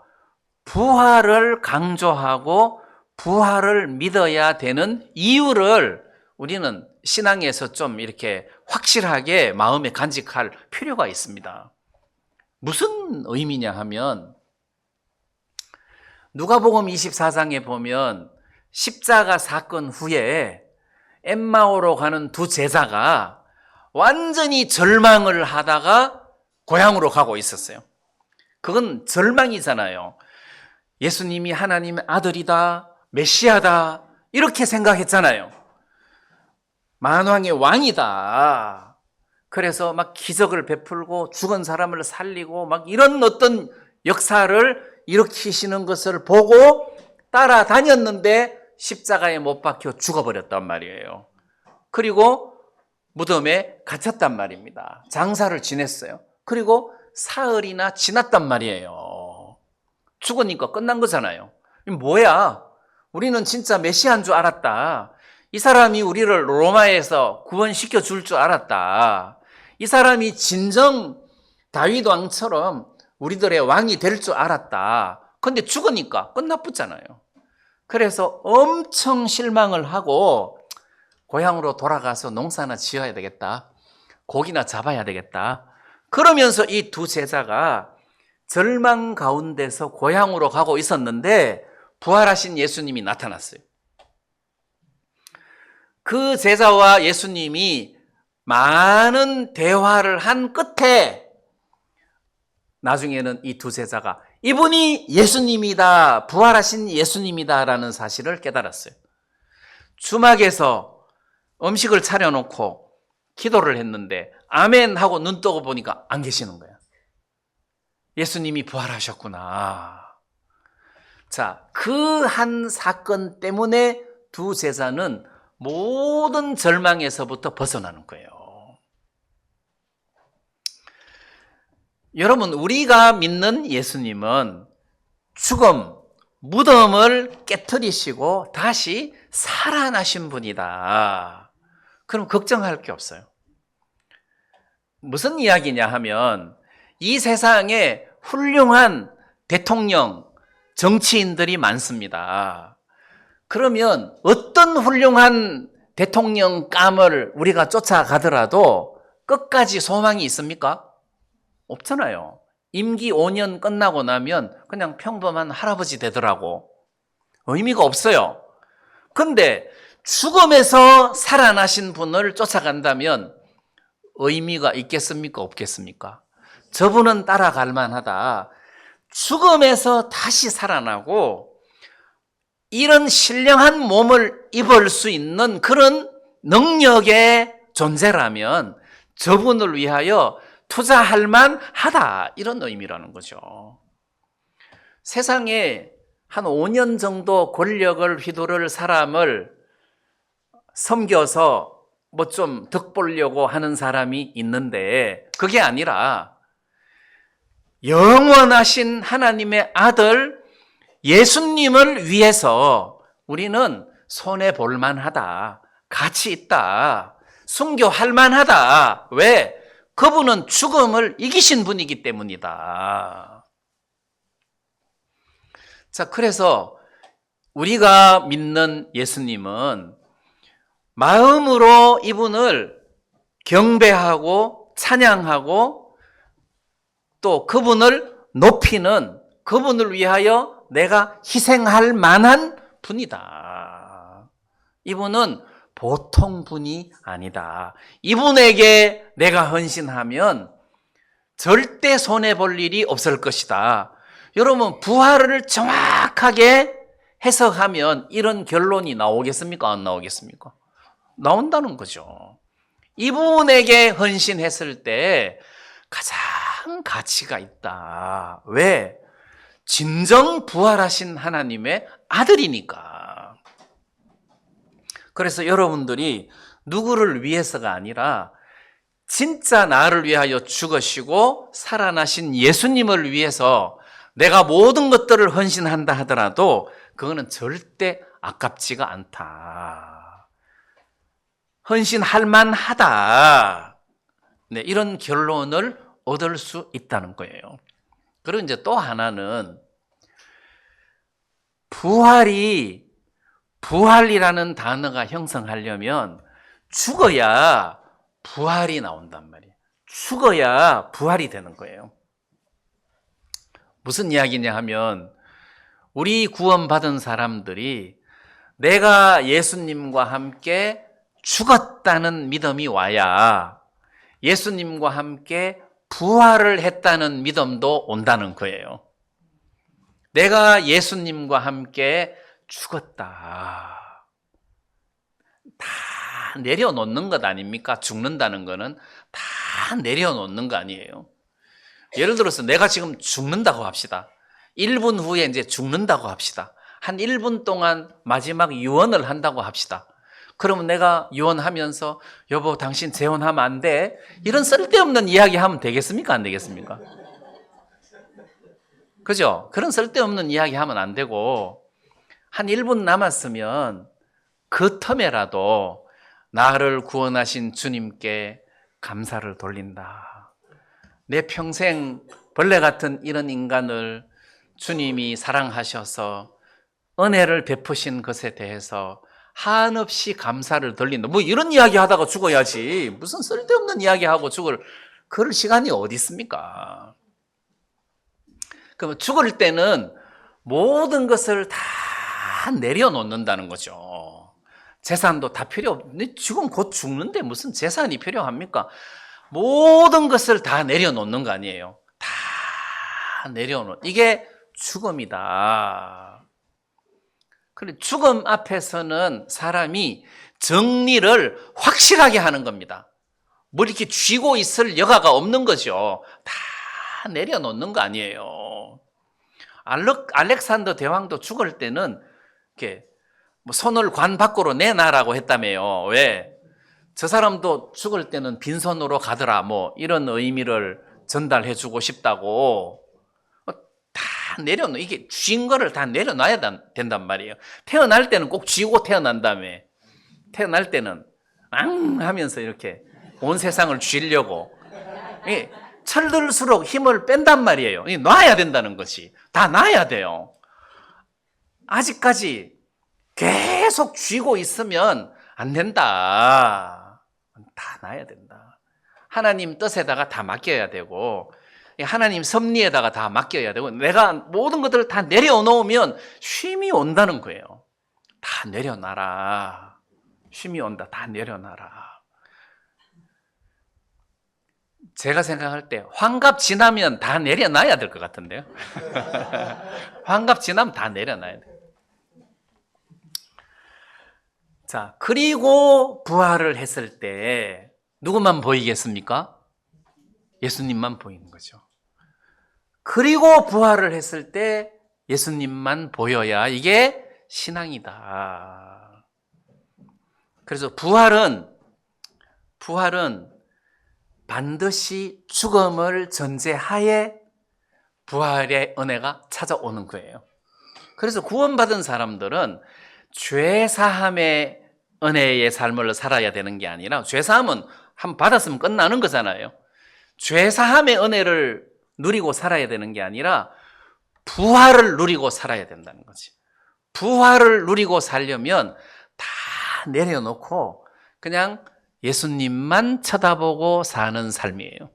S1: 부활을 강조하고 부활을 믿어야 되는 이유를 우리는 신앙에서 좀 이렇게 확실하게 마음에 간직할 필요가 있습니다. 무슨 의미냐 하면 누가복음 24장에 보면 십자가 사건 후에 엠마오로 가는 두 제자가 완전히 절망을 하다가 고향으로 가고 있었어요. 그건 절망이잖아요. 예수님이 하나님의 아들이다, 메시아다 이렇게 생각했잖아요. 만왕의 왕이다. 그래서 막 기적을 베풀고 죽은 사람을 살리고 막 이런 어떤 역사를 일으키시는 것을 보고 따라다녔는데 십자가에 못 박혀 죽어버렸단 말이에요. 그리고 무덤에 갇혔단 말입니다. 장사를 지냈어요. 그리고 사흘이나 지났단 말이에요. 죽으니까 끝난 거잖아요. 뭐야? 우리는 진짜 메시아인 줄 알았다. 이 사람이 우리를 로마에서 구원시켜 줄 줄 알았다. 이 사람이 진정 다윗 왕처럼 우리들의 왕이 될 줄 알았다. 근데 죽으니까 끝나붙잖아요. 그래서 엄청 실망을 하고 고향으로 돌아가서 농사나 지어야 되겠다. 고기나 잡아야 되겠다. 그러면서 이 두 제자가 절망 가운데서 고향으로 가고 있었는데 부활하신 예수님이 나타났어요. 그 제자와 예수님이 많은 대화를 한 끝에 나중에는 이 두 제자가 이분이 예수님이다, 부활하신 예수님이다라는 사실을 깨달았어요. 주막에서 음식을 차려놓고 기도를 했는데 아멘 하고 눈 뜨고 보니까 안 계시는 거야. 예수님이 부활하셨구나. 자, 그 한 사건 때문에 두 제자는 모든 절망에서부터 벗어나는 거예요. 여러분, 우리가 믿는 예수님은 죽음, 무덤을 깨트리시고 다시 살아나신 분이다. 그럼 걱정할 게 없어요. 무슨 이야기냐 하면 이 세상에 훌륭한 대통령, 정치인들이 많습니다. 그러면 어떤 훌륭한 대통령감을 우리가 쫓아가더라도 끝까지 소망이 있습니까? 없잖아요. 임기 5년 끝나고 나면 그냥 평범한 할아버지 되더라고. 의미가 없어요. 근데 죽음에서 살아나신 분을 쫓아간다면 의미가 있겠습니까? 없겠습니까? 저분은 따라갈 만하다. 죽음에서 다시 살아나고 이런 신령한 몸을 입을 수 있는 그런 능력의 존재라면 저분을 위하여 투자할 만하다. 이런 의미라는 거죠. 세상에 한 5년 정도 권력을 휘두를 사람을 섬겨서 뭐 좀 득 보려고 하는 사람이 있는데 그게 아니라 영원하신 하나님의 아들 예수님을 위해서 우리는 손해볼 만하다. 가치 있다. 순교할 만하다. 왜? 그분은 죽음을 이기신 분이기 때문이다. 자, 그래서 우리가 믿는 예수님은 마음으로 이분을 경배하고 찬양하고 또 그분을 높이는, 그분을 위하여 내가 희생할 만한 분이다. 이분은 보통 분이 아니다. 이분에게 내가 헌신하면 절대 손해볼 일이 없을 것이다. 여러분, 부활을 정확하게 해석하면 이런 결론이 나오겠습니까? 안 나오겠습니까? 나온다는 거죠. 이분에게 헌신했을 때 가장 가치가 있다. 왜? 진정 부활하신 하나님의 아들이니까. 그래서 여러분들이 누구를 위해서가 아니라 진짜 나를 위하여 죽으시고 살아나신 예수님을 위해서 내가 모든 것들을 헌신한다 하더라도 그거는 절대 아깝지가 않다. 헌신할 만하다. 네, 이런 결론을 얻을 수 있다는 거예요. 그리고 이제 또 하나는 부활이라는 단어가 형성하려면 죽어야 부활이 나온단 말이에요. 죽어야 부활이 되는 거예요. 무슨 이야기냐 하면 우리 구원받은 사람들이 내가 예수님과 함께 죽었다는 믿음이 와야 예수님과 함께 부활을 했다는 믿음도 온다는 거예요. 내가 예수님과 함께 죽었다. 다 내려놓는 것 아닙니까? 죽는다는 거는 다 내려놓는 거 아니에요. 예를 들어서 내가 지금 죽는다고 합시다. 1분 후에 이제 죽는다고 합시다. 한 1분 동안 마지막 유언을 한다고 합시다. 그러면 내가 유언하면서 여보 당신 재혼하면 안 돼. 이런 쓸데없는 이야기 하면 되겠습니까? 안 되겠습니까? 그죠? 그런 쓸데없는 이야기 하면 안 되고 한 1분 남았으면 그 텀에라도 나를 구원하신 주님께 감사를 돌린다. 내 평생 벌레 같은 이런 인간을 주님이 사랑하셔서 은혜를 베푸신 것에 대해서 한없이 감사를 돌린다. 뭐 이런 이야기 하다가 죽어야지. 무슨 쓸데없는 이야기 하고 그럴 시간이 어디 있습니까? 그럼 죽을 때는 모든 것을 다 내려놓는다는 거죠. 재산도 다 필요 없는데 지금 곧 죽는데 무슨 재산이 필요합니까? 모든 것을 다 내려놓는 거 아니에요. 다 내려놓는 이게 죽음이다. 그래 죽음 앞에서는 사람이 정리를 확실하게 하는 겁니다. 뭐 이렇게 쥐고 있을 여가가 없는 거죠. 다 내려놓는 거 아니에요. 알렉산더 대왕도 죽을 때는 이렇게 뭐 손을 관 밖으로 내놔라고 했다며요. 왜? 저 사람도 죽을 때는 빈손으로 가더라. 뭐 이런 의미를 전달해 주고 싶다고. 다 내려놓, 이게 쥔 거를 다 내려놔야 된단 말이에요. 태어날 때는 꼭 쥐고 태어난다며. 태어날 때는 앙 하면서 이렇게 온 세상을 쥐려고. 철들수록 힘을 뺀단 말이에요. 놔야 된다는 것이. 다 놔야 돼요. 아직까지 계속 쥐고 있으면 안 된다. 다 놔야 된다. 하나님 뜻에다가 다 맡겨야 되고 하나님 섭리에다가 다 맡겨야 되고 내가 모든 것들을 다 내려놓으면 쉼이 온다는 거예요. 다 내려놔라. 쉼이 온다. 다 내려놔라. 제가 생각할 때 환갑 지나면 다 내려놔야 될 것 같은데요. 환갑 지나면 다 내려놔야 돼요. 자, 그리고 부활을 했을 때 누구만 보이겠습니까? 예수님만 보이는 거죠. 그리고 부활을 했을 때 예수님만 보여야 이게 신앙이다. 그래서 부활은 반드시 죽음을 전제하에 부활의 은혜가 찾아오는 거예요. 그래서 구원받은 사람들은 죄사함의 은혜의 삶을 살아야 되는 게 아니라 죄사함은 한 번 받았으면 끝나는 거잖아요. 죄사함의 은혜를 누리고 살아야 되는 게 아니라 부활을 누리고 살아야 된다는 거지. 부활을 누리고 살려면 다 내려놓고 그냥 예수님만 쳐다보고 사는 삶이에요.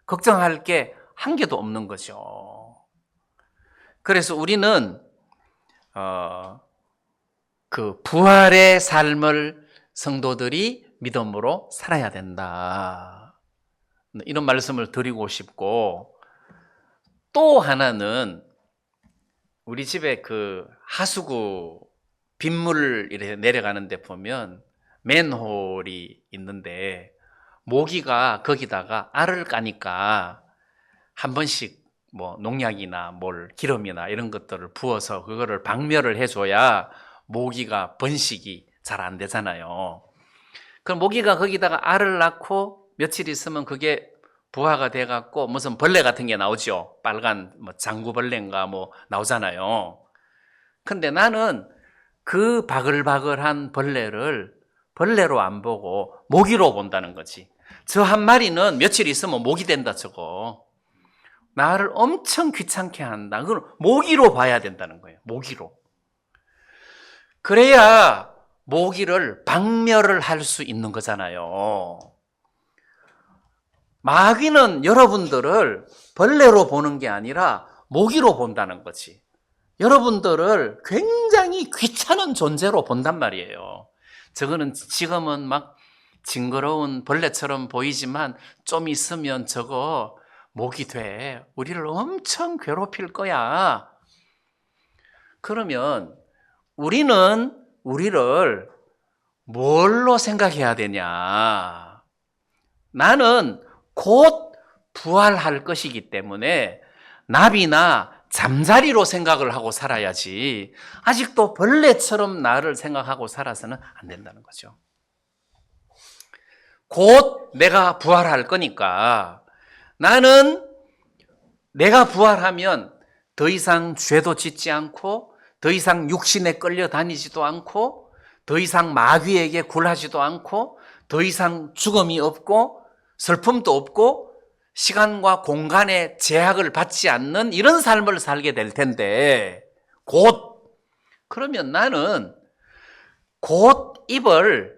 S1: 걱정할 게 한 개도 없는 거죠. 그래서 우리는 그 부활의 삶을 성도들이 믿음으로 살아야 된다. 이런 말씀을 드리고 싶고, 또 하나는 우리 집에 그 하수구 빗물 이렇게 내려가는 데 보면 맨홀이 있는데 모기가 거기다가 알을 까니까 한 번씩 뭐 농약이나 기름이나 이런 것들을 부어서 그거를 박멸을 해줘야 모기가 번식이 잘 안 되잖아요. 그럼 모기가 거기다가 알을 낳고 며칠 있으면 그게 부화가 돼갖고 무슨 벌레 같은 게 나오죠. 빨간 장구벌레인가 나오잖아요. 근데 나는 그 바글바글한 벌레를 벌레로 안 보고 모기로 본다는 거지. 저 한 마리는 며칠 있으면 모기 된다 저거. 나를 엄청 귀찮게 한다. 그걸 모기로 봐야 된다는 거예요. 모기로. 그래야 모기를 박멸을 할 수 있는 거잖아요. 마귀는 여러분들을 벌레로 보는 게 아니라 모기로 본다는 거지. 여러분들을 굉장히 귀찮은 존재로 본단 말이에요. 저거는 지금은 막 징그러운 벌레처럼 보이지만 좀 있으면 저거 모기 돼. 우리를 엄청 괴롭힐 거야. 그러면 우리는 우리를 뭘로 생각해야 되냐? 나는 곧 부활할 것이기 때문에 나비나 잠자리로 생각을 하고 살아야지 아직도 벌레처럼 나를 생각하고 살아서는 안 된다는 거죠. 곧 내가 부활할 거니까 나는 내가 부활하면 더 이상 죄도 짓지 않고 더 이상 육신에 끌려다니지도 않고 더 이상 마귀에게 굴하지도 않고 더 이상 죽음이 없고 슬픔도 없고 시간과 공간의 제약을 받지 않는 이런 삶을 살게 될 텐데 그러면 나는 곧 입을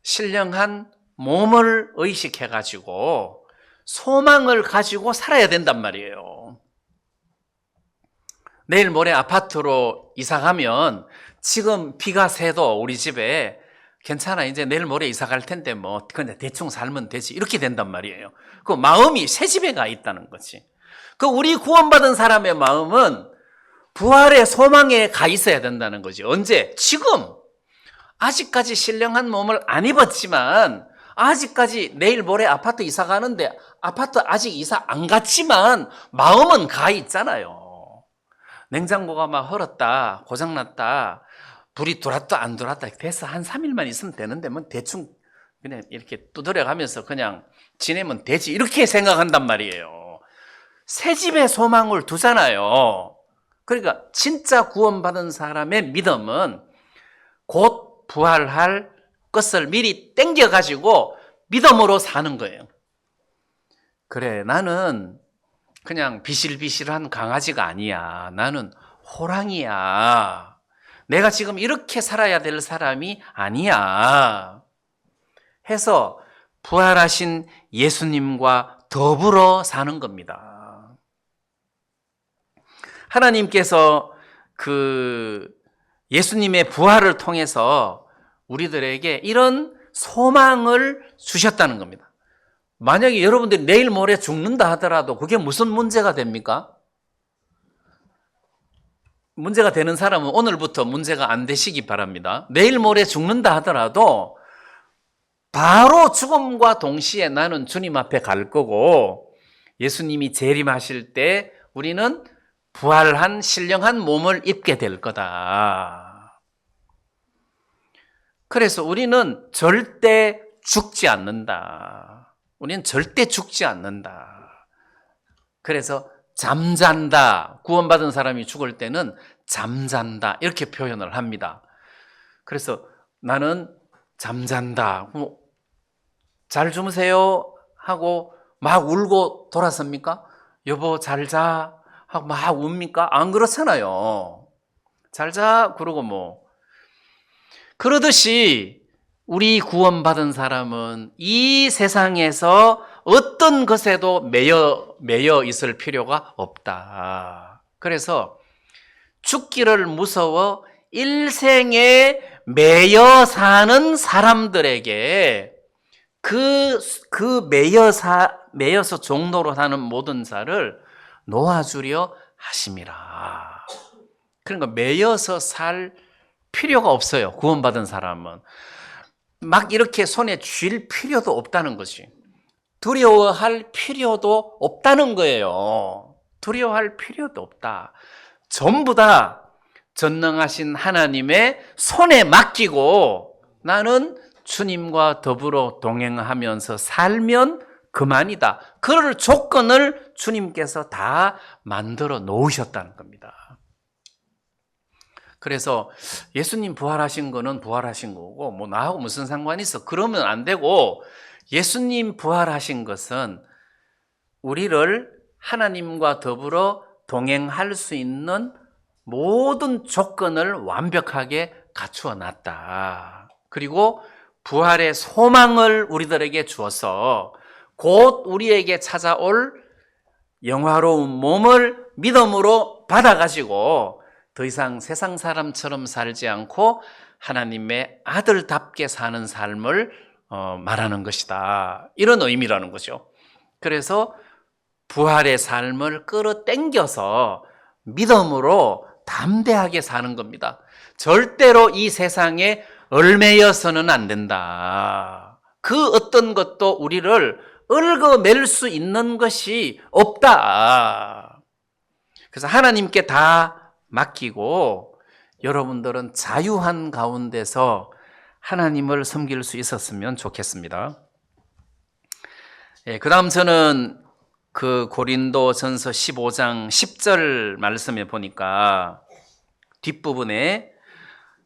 S1: 신령한 몸을 의식해가지고 소망을 가지고 살아야 된단 말이에요. 내일 모레 아파트로 이사 가면 지금 비가 새도 우리 집에 괜찮아. 이제 내일 모레 이사 갈 텐데 뭐 그냥 대충 살면 되지. 이렇게 된단 말이에요. 그 마음이 새 집에 가 있다는 거지. 그 우리 구원받은 사람의 마음은 부활의 소망에 가 있어야 된다는 거지. 언제? 지금. 아직까지 신령한 몸을 안 입었지만, 아직까지 내일 모레 아파트 이사 가는데 아파트 아직 이사 안 갔지만 마음은 가 있잖아요. 냉장고가 막 얼었다, 고장났다, 불이 들어왔다 안 들어왔다 돼서 한 3일만 있으면 되는데 뭐 대충 그냥 이렇게 두드려 가면서 그냥 지내면 되지, 이렇게 생각한단 말이에요. 새 집에 소망을 두잖아요. 그러니까 진짜 구원받은 사람의 믿음은 곧 부활할 것을 미리 땡겨가지고 믿음으로 사는 거예요. 그래, 나는 그냥 비실비실한 강아지가 아니야. 나는 호랑이야. 내가 지금 이렇게 살아야 될 사람이 아니야. 해서 부활하신 예수님과 더불어 사는 겁니다. 하나님께서 그 예수님의 부활을 통해서 우리들에게 이런 소망을 주셨다는 겁니다. 만약에 여러분들이 내일 모레 죽는다 하더라도 그게 무슨 문제가 됩니까? 문제가 되는 사람은 오늘부터 문제가 안 되시기 바랍니다. 내일 모레 죽는다 하더라도 바로 죽음과 동시에 나는 주님 앞에 갈 거고, 예수님이 재림하실 때 우리는 부활한 신령한 몸을 입게 될 거다. 그래서 우리는 절대 죽지 않는다. 우리는 절대 죽지 않는다. 그래서 잠잔다. 구원받은 사람이 죽을 때는 잠잔다, 이렇게 표현을 합니다. 그래서 나는 잠잔다. 잘 주무세요 하고 막 울고 돌아섭니까? 여보 잘 자 하고 막 웁니까? 안 그렇잖아요. 잘 자 그러고 뭐. 그러듯이 우리 구원받은 사람은 이 세상에서 어떤 것에도 매여 있을 필요가 없다. 그래서 죽기를 무서워 일생에 매여 사는 사람들에게 매여서 종로로 사는 모든 자를 놓아주려 하심이라. 그러니까 매여서 살 필요가 없어요. 구원받은 사람은 막 이렇게 손에 쥘 필요도 없다는 것이, 두려워할 필요도 없다는 거예요. 두려워할 필요도 없다. 전부 다 전능하신 하나님의 손에 맡기고 나는 주님과 더불어 동행하면서 살면 그만이다. 그럴 조건을 주님께서 다 만들어 놓으셨다는 겁니다. 그래서 예수님 부활하신 거는 부활하신 거고 뭐 나하고 무슨 상관이 있어? 그러면 안 되고, 예수님 부활하신 것은 우리를 하나님과 더불어 동행할 수 있는 모든 조건을 완벽하게 갖추어 놨다. 그리고 부활의 소망을 우리들에게 주어서 곧 우리에게 찾아올 영화로운 몸을 믿음으로 받아가지고 더 이상 세상 사람처럼 살지 않고 하나님의 아들답게 사는 삶을 말하는 것이다. 이런 의미라는 거죠. 그래서 부활의 삶을 끌어당겨서 믿음으로 담대하게 사는 겁니다. 절대로 이 세상에 얽매여서는 안 된다. 그 어떤 것도 우리를 얽어맬 수 있는 것이 없다. 그래서 하나님께 다 맡기고 여러분들은 자유한 가운데서 하나님을 섬길 수 있었으면 좋겠습니다. 그 다음 저는 그 고린도전서 15장 10절 말씀에 보니까 뒷부분에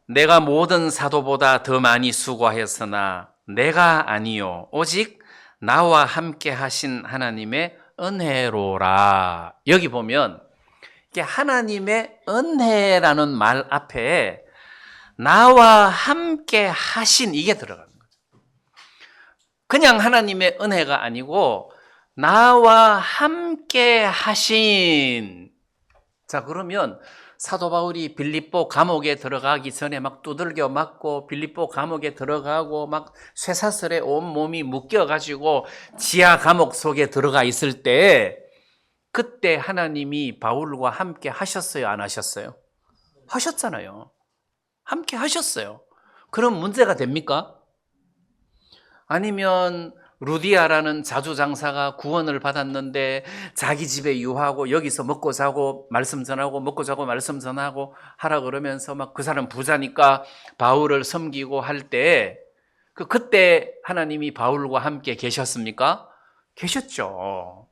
S1: 내가 모든 사도보다 더 많이 수고하였으나 내가 아니요 오직 나와 함께 하신 하나님의 은혜로라. 여기 보면 이게 하나님의 은혜라는 말 앞에 나와 함께 하신 이게 들어가는 거죠. 그냥 하나님의 은혜가 아니고 나와 함께 하신, 자, 그러면 사도 바울이 빌립보 감옥에 들어가기 전에 막 두들겨 맞고 빌립보 감옥에 들어가고 막 쇠사슬에 온몸이 묶여가지고 지하 감옥 속에 들어가 있을 때 그때 하나님이 바울과 함께 하셨어요, 안 하셨어요? 하셨잖아요. 함께 하셨어요. 그럼 문제가 됩니까? 아니면 루디아라는 자주장사가 구원을 받았는데 자기 집에 유하고 여기서 먹고 자고 말씀 전하고 먹고 자고 말씀 전하고 하라 그러면서 막 그 사람 부자니까 바울을 섬기고 할 때 그때 하나님이 바울과 함께 계셨습니까? 계셨죠.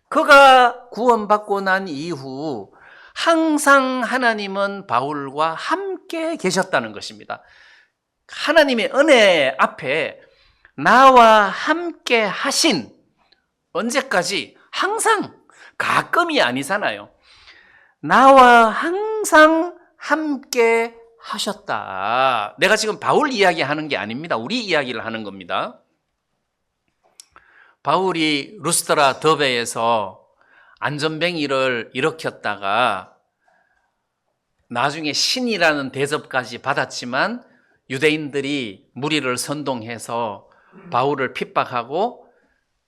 S1: 그가 구원받고 난 이후 항상 하나님은 바울과 함께 계셨다는 것입니다. 하나님의 은혜 앞에 나와 함께 하신, 언제까지? 항상, 가끔이 아니잖아요. 나와 항상 함께 하셨다. 내가 지금 바울 이야기하는 게 아닙니다. 우리 이야기를 하는 겁니다. 바울이 루스드라 더베에서 안전뱅이를 일으켰다가 나중에 신이라는 대접까지 받았지만 유대인들이 무리를 선동해서 바울을 핍박하고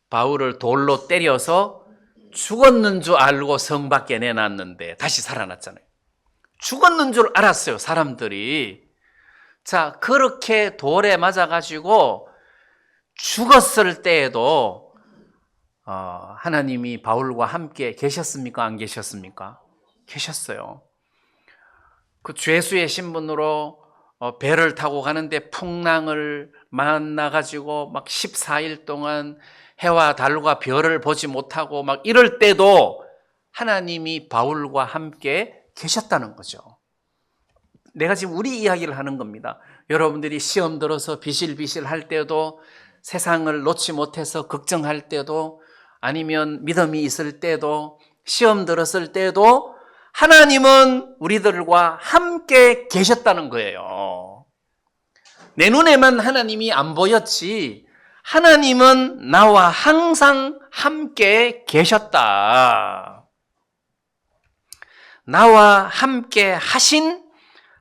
S1: 바울을 돌로 때려서 죽었는 줄 알고 성 밖에 내놨는데 다시 살아났잖아요. 죽었는 줄 알았어요, 사람들이. 자, 그렇게 돌에 맞아가지고 죽었을 때에도 하나님이 바울과 함께 계셨습니까? 안 계셨습니까? 계셨어요. 그 죄수의 신분으로 배를 타고 가는데 풍랑을 만나가지고 막 14일 동안 해와 달과 별을 보지 못하고 막 이럴 때도 하나님이 바울과 함께 계셨다는 거죠. 내가 지금 우리 이야기를 하는 겁니다. 여러분들이 시험 들어서 비실비실 할 때도, 세상을 놓지 못해서 걱정할 때도, 아니면 믿음이 있을 때도, 시험 들었을 때도 하나님은 우리들과 함께 계셨다는 거예요. 내 눈에만 하나님이 안 보였지 하나님은 나와 항상 함께 계셨다. 나와 함께 하신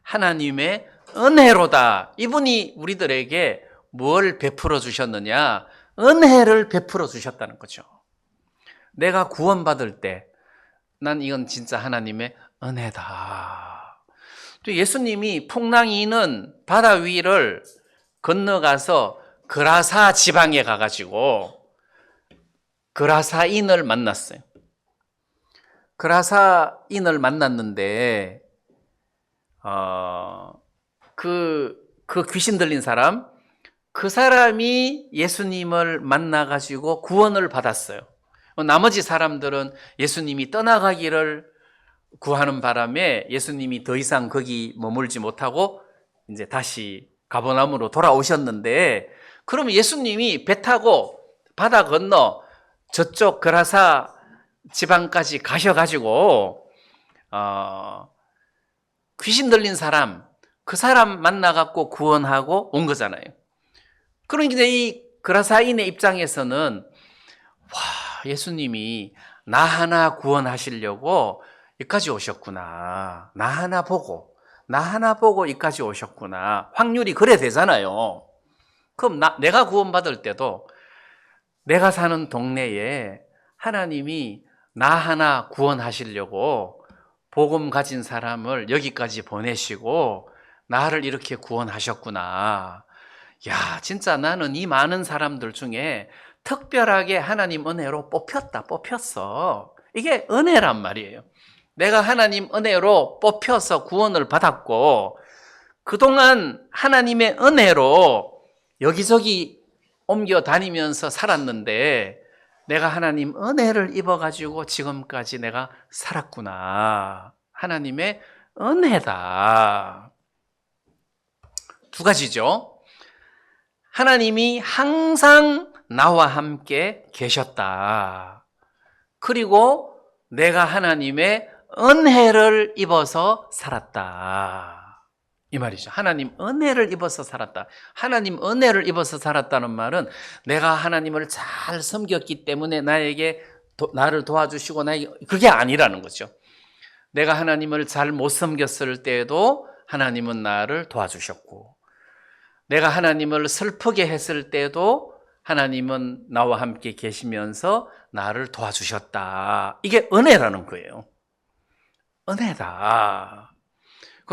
S1: 하나님의 은혜로다. 이분이 우리들에게 뭘 베풀어 주셨느냐? 은혜를 베풀어 주셨다는 거죠. 내가 구원받을 때 난 이건 진짜 하나님의 은혜다. 또 예수님이 풍랑이 는 바다 위를 건너가서 그라사 지방에 가가지고 그라사인을 만났어요. 그라사인을 만났는데 그 귀신 들린 사람, 그 사람이 예수님을 만나가지고 구원을 받았어요. 나머지 사람들은 예수님이 떠나가기를 구하는 바람에 예수님이 더 이상 거기 머물지 못하고 이제 다시 가버나움으로 돌아오셨는데, 그러면 예수님이 배 타고 바다 건너 저쪽 그라사 지방까지 가셔가지고 귀신 들린 사람, 그 사람 만나갖고 구원하고 온 거잖아요. 그러니까 이 그라사인의 입장에서는 와, 예수님이 나 하나 구원하시려고 여기까지 오셨구나. 나 하나 보고 여기까지 오셨구나. 확률이 그래 되잖아요. 그럼 내가 구원받을 때도 내가 사는 동네에 하나님이 나 하나 구원하시려고 복음 가진 사람을 여기까지 보내시고 나를 이렇게 구원하셨구나. 야, 진짜 나는 이 많은 사람들 중에 특별하게 하나님 은혜로 뽑혔어. 이게 은혜란 말이에요. 내가 하나님 은혜로 뽑혀서 구원을 받았고, 그동안 하나님의 은혜로 여기저기 옮겨 다니면서 살았는데 내가 하나님 은혜를 입어가지고 지금까지 내가 살았구나. 하나님의 은혜다. 두 가지죠. 하나님이 항상 나와 함께 계셨다. 그리고 내가 하나님의 은혜를 입어서 살았다. 이 말이죠. 하나님 은혜를 입어서 살았다. 하나님 은혜를 입어서 살았다는 말은 내가 하나님을 잘 섬겼기 때문에 나를 도와주시고 나에게, 그게 아니라는 거죠. 내가 하나님을 잘 못 섬겼을 때에도 하나님은 나를 도와주셨고, 내가 하나님을 슬프게 했을 때도 하나님은 나와 함께 계시면서 나를 도와주셨다. 이게 은혜라는 거예요. 은혜다.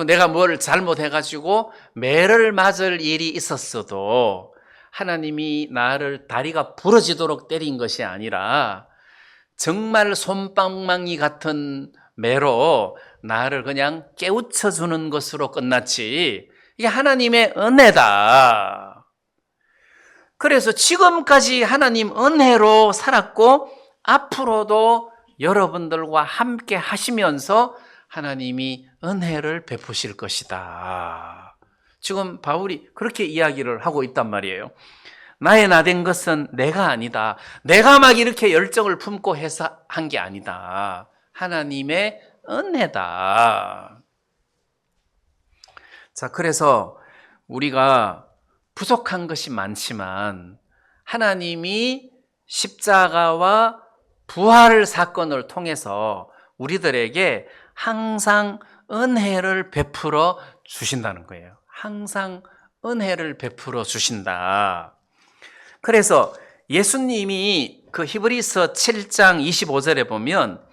S1: 내가 뭘 잘못해가지고 매를 맞을 일이 있었어도 하나님이 나를 다리가 부러지도록 때린 것이 아니라 정말 솜방망이 같은 매로 나를 그냥 깨우쳐주는 것으로 끝났지, 이게 하나님의 은혜다. 그래서 지금까지 하나님 은혜로 살았고 앞으로도 여러분들과 함께 하시면서 하나님이 은혜를 베푸실 것이다. 지금 바울이 그렇게 이야기를 하고 있단 말이에요. 나의 나된 것은 내가 아니다. 내가 막 이렇게 열정을 품고 해서 한 게 아니다. 하나님의 은혜다. 자, 그래서 우리가 부족한 것이 많지만 하나님이 십자가와 부활 사건을 통해서 우리들에게 항상 은혜를 베풀어 주신다는 거예요. 항상 은혜를 베풀어 주신다. 그래서 예수님이 그 히브리서 7장 25절에 보면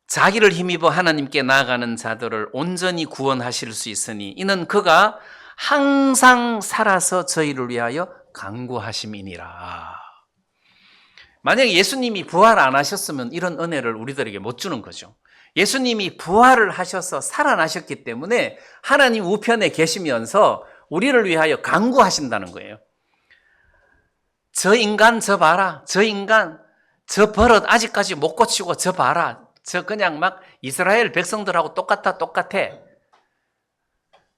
S1: 자기를 힘입어 하나님께 나아가는 자들을 온전히 구원하실 수 있으니 이는 그가 항상 살아서 저희를 위하여 간구하심이니라. 만약에 예수님이 부활 안 하셨으면 이런 은혜를 우리들에게 못 주는 거죠. 예수님이 부활을 하셔서 살아나셨기 때문에 하나님 우편에 계시면서 우리를 위하여 간구하신다는 거예요. 저 인간 저 봐라. 저 인간 저 버릇 아직까지 못 고치고 저 봐라. 저 그냥 막 이스라엘 백성들하고 똑같아.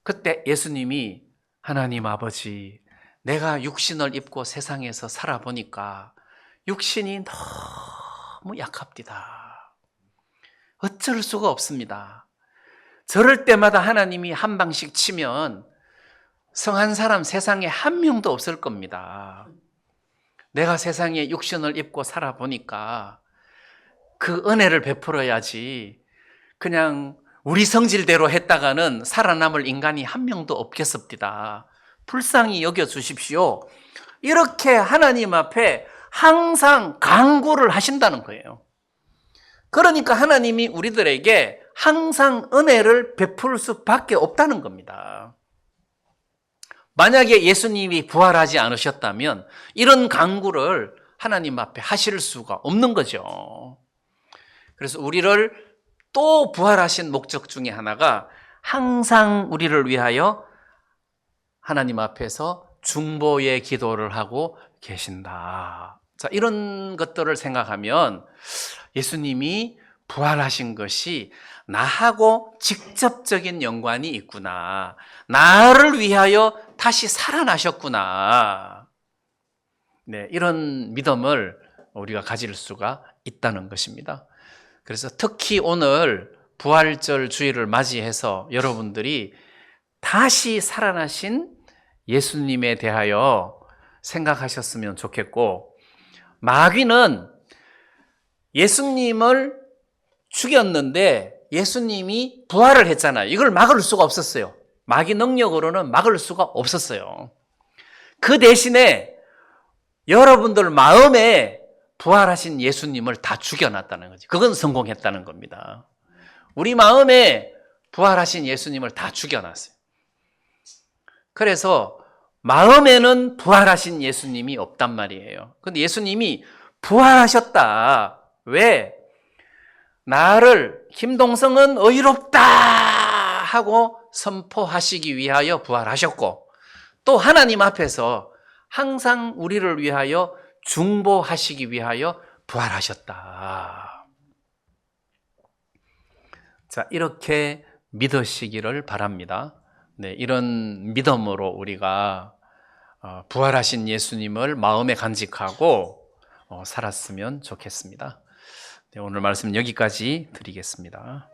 S1: 그때 예수님이 하나님 아버지, 내가 육신을 입고 세상에서 살아보니까 육신이 너무 약합니다. 어쩔 수가 없습니다. 저럴 때마다 하나님이 한 방씩 치면 성한 사람 세상에 한 명도 없을 겁니다. 내가 세상에 육신을 입고 살아보니까 그 은혜를 베풀어야지 그냥 우리 성질대로 했다가는 살아남을 인간이 한 명도 없겠습니다. 불쌍히 여겨주십시오. 이렇게 하나님 앞에 항상 간구를 하신다는 거예요. 그러니까 하나님이 우리들에게 항상 은혜를 베풀 수밖에 없다는 겁니다. 만약에 예수님이 부활하지 않으셨다면 이런 간구를 하나님 앞에 하실 수가 없는 거죠. 그래서 우리를 또 부활하신 목적 중에 하나가 항상 우리를 위하여 하나님 앞에서 중보의 기도를 하고 계신다. 자, 이런 것들을 생각하면 예수님이 부활하신 것이 나하고 직접적인 연관이 있구나. 나를 위하여 다시 살아나셨구나. 네, 이런 믿음을 우리가 가질 수가 있다는 것입니다. 그래서 특히 오늘 부활절 주일을 맞이해서 여러분들이 다시 살아나신 예수님에 대하여 생각하셨으면 좋겠고, 마귀는 예수님을 죽였는데 예수님이 부활을 했잖아요. 이걸 막을 수가 없었어요. 마귀 능력으로는 막을 수가 없었어요. 그 대신에 여러분들 마음에 부활하신 예수님을 다 죽여놨다는 거지. 그건 성공했다는 겁니다. 우리 마음에 부활하신 예수님을 다 죽여놨어요. 그래서 마음에는 부활하신 예수님이 없단 말이에요. 근데 예수님이 부활하셨다. 왜? 나를 김동성은 의롭다 하고 선포하시기 위하여 부활하셨고, 또 하나님 앞에서 항상 우리를 위하여 중보하시기 위하여 부활하셨다. 자, 이렇게 믿으시기를 바랍니다. 네, 이런 믿음으로 우리가 부활하신 예수님을 마음에 간직하고 살았으면 좋겠습니다. 네, 오늘 말씀 여기까지 드리겠습니다.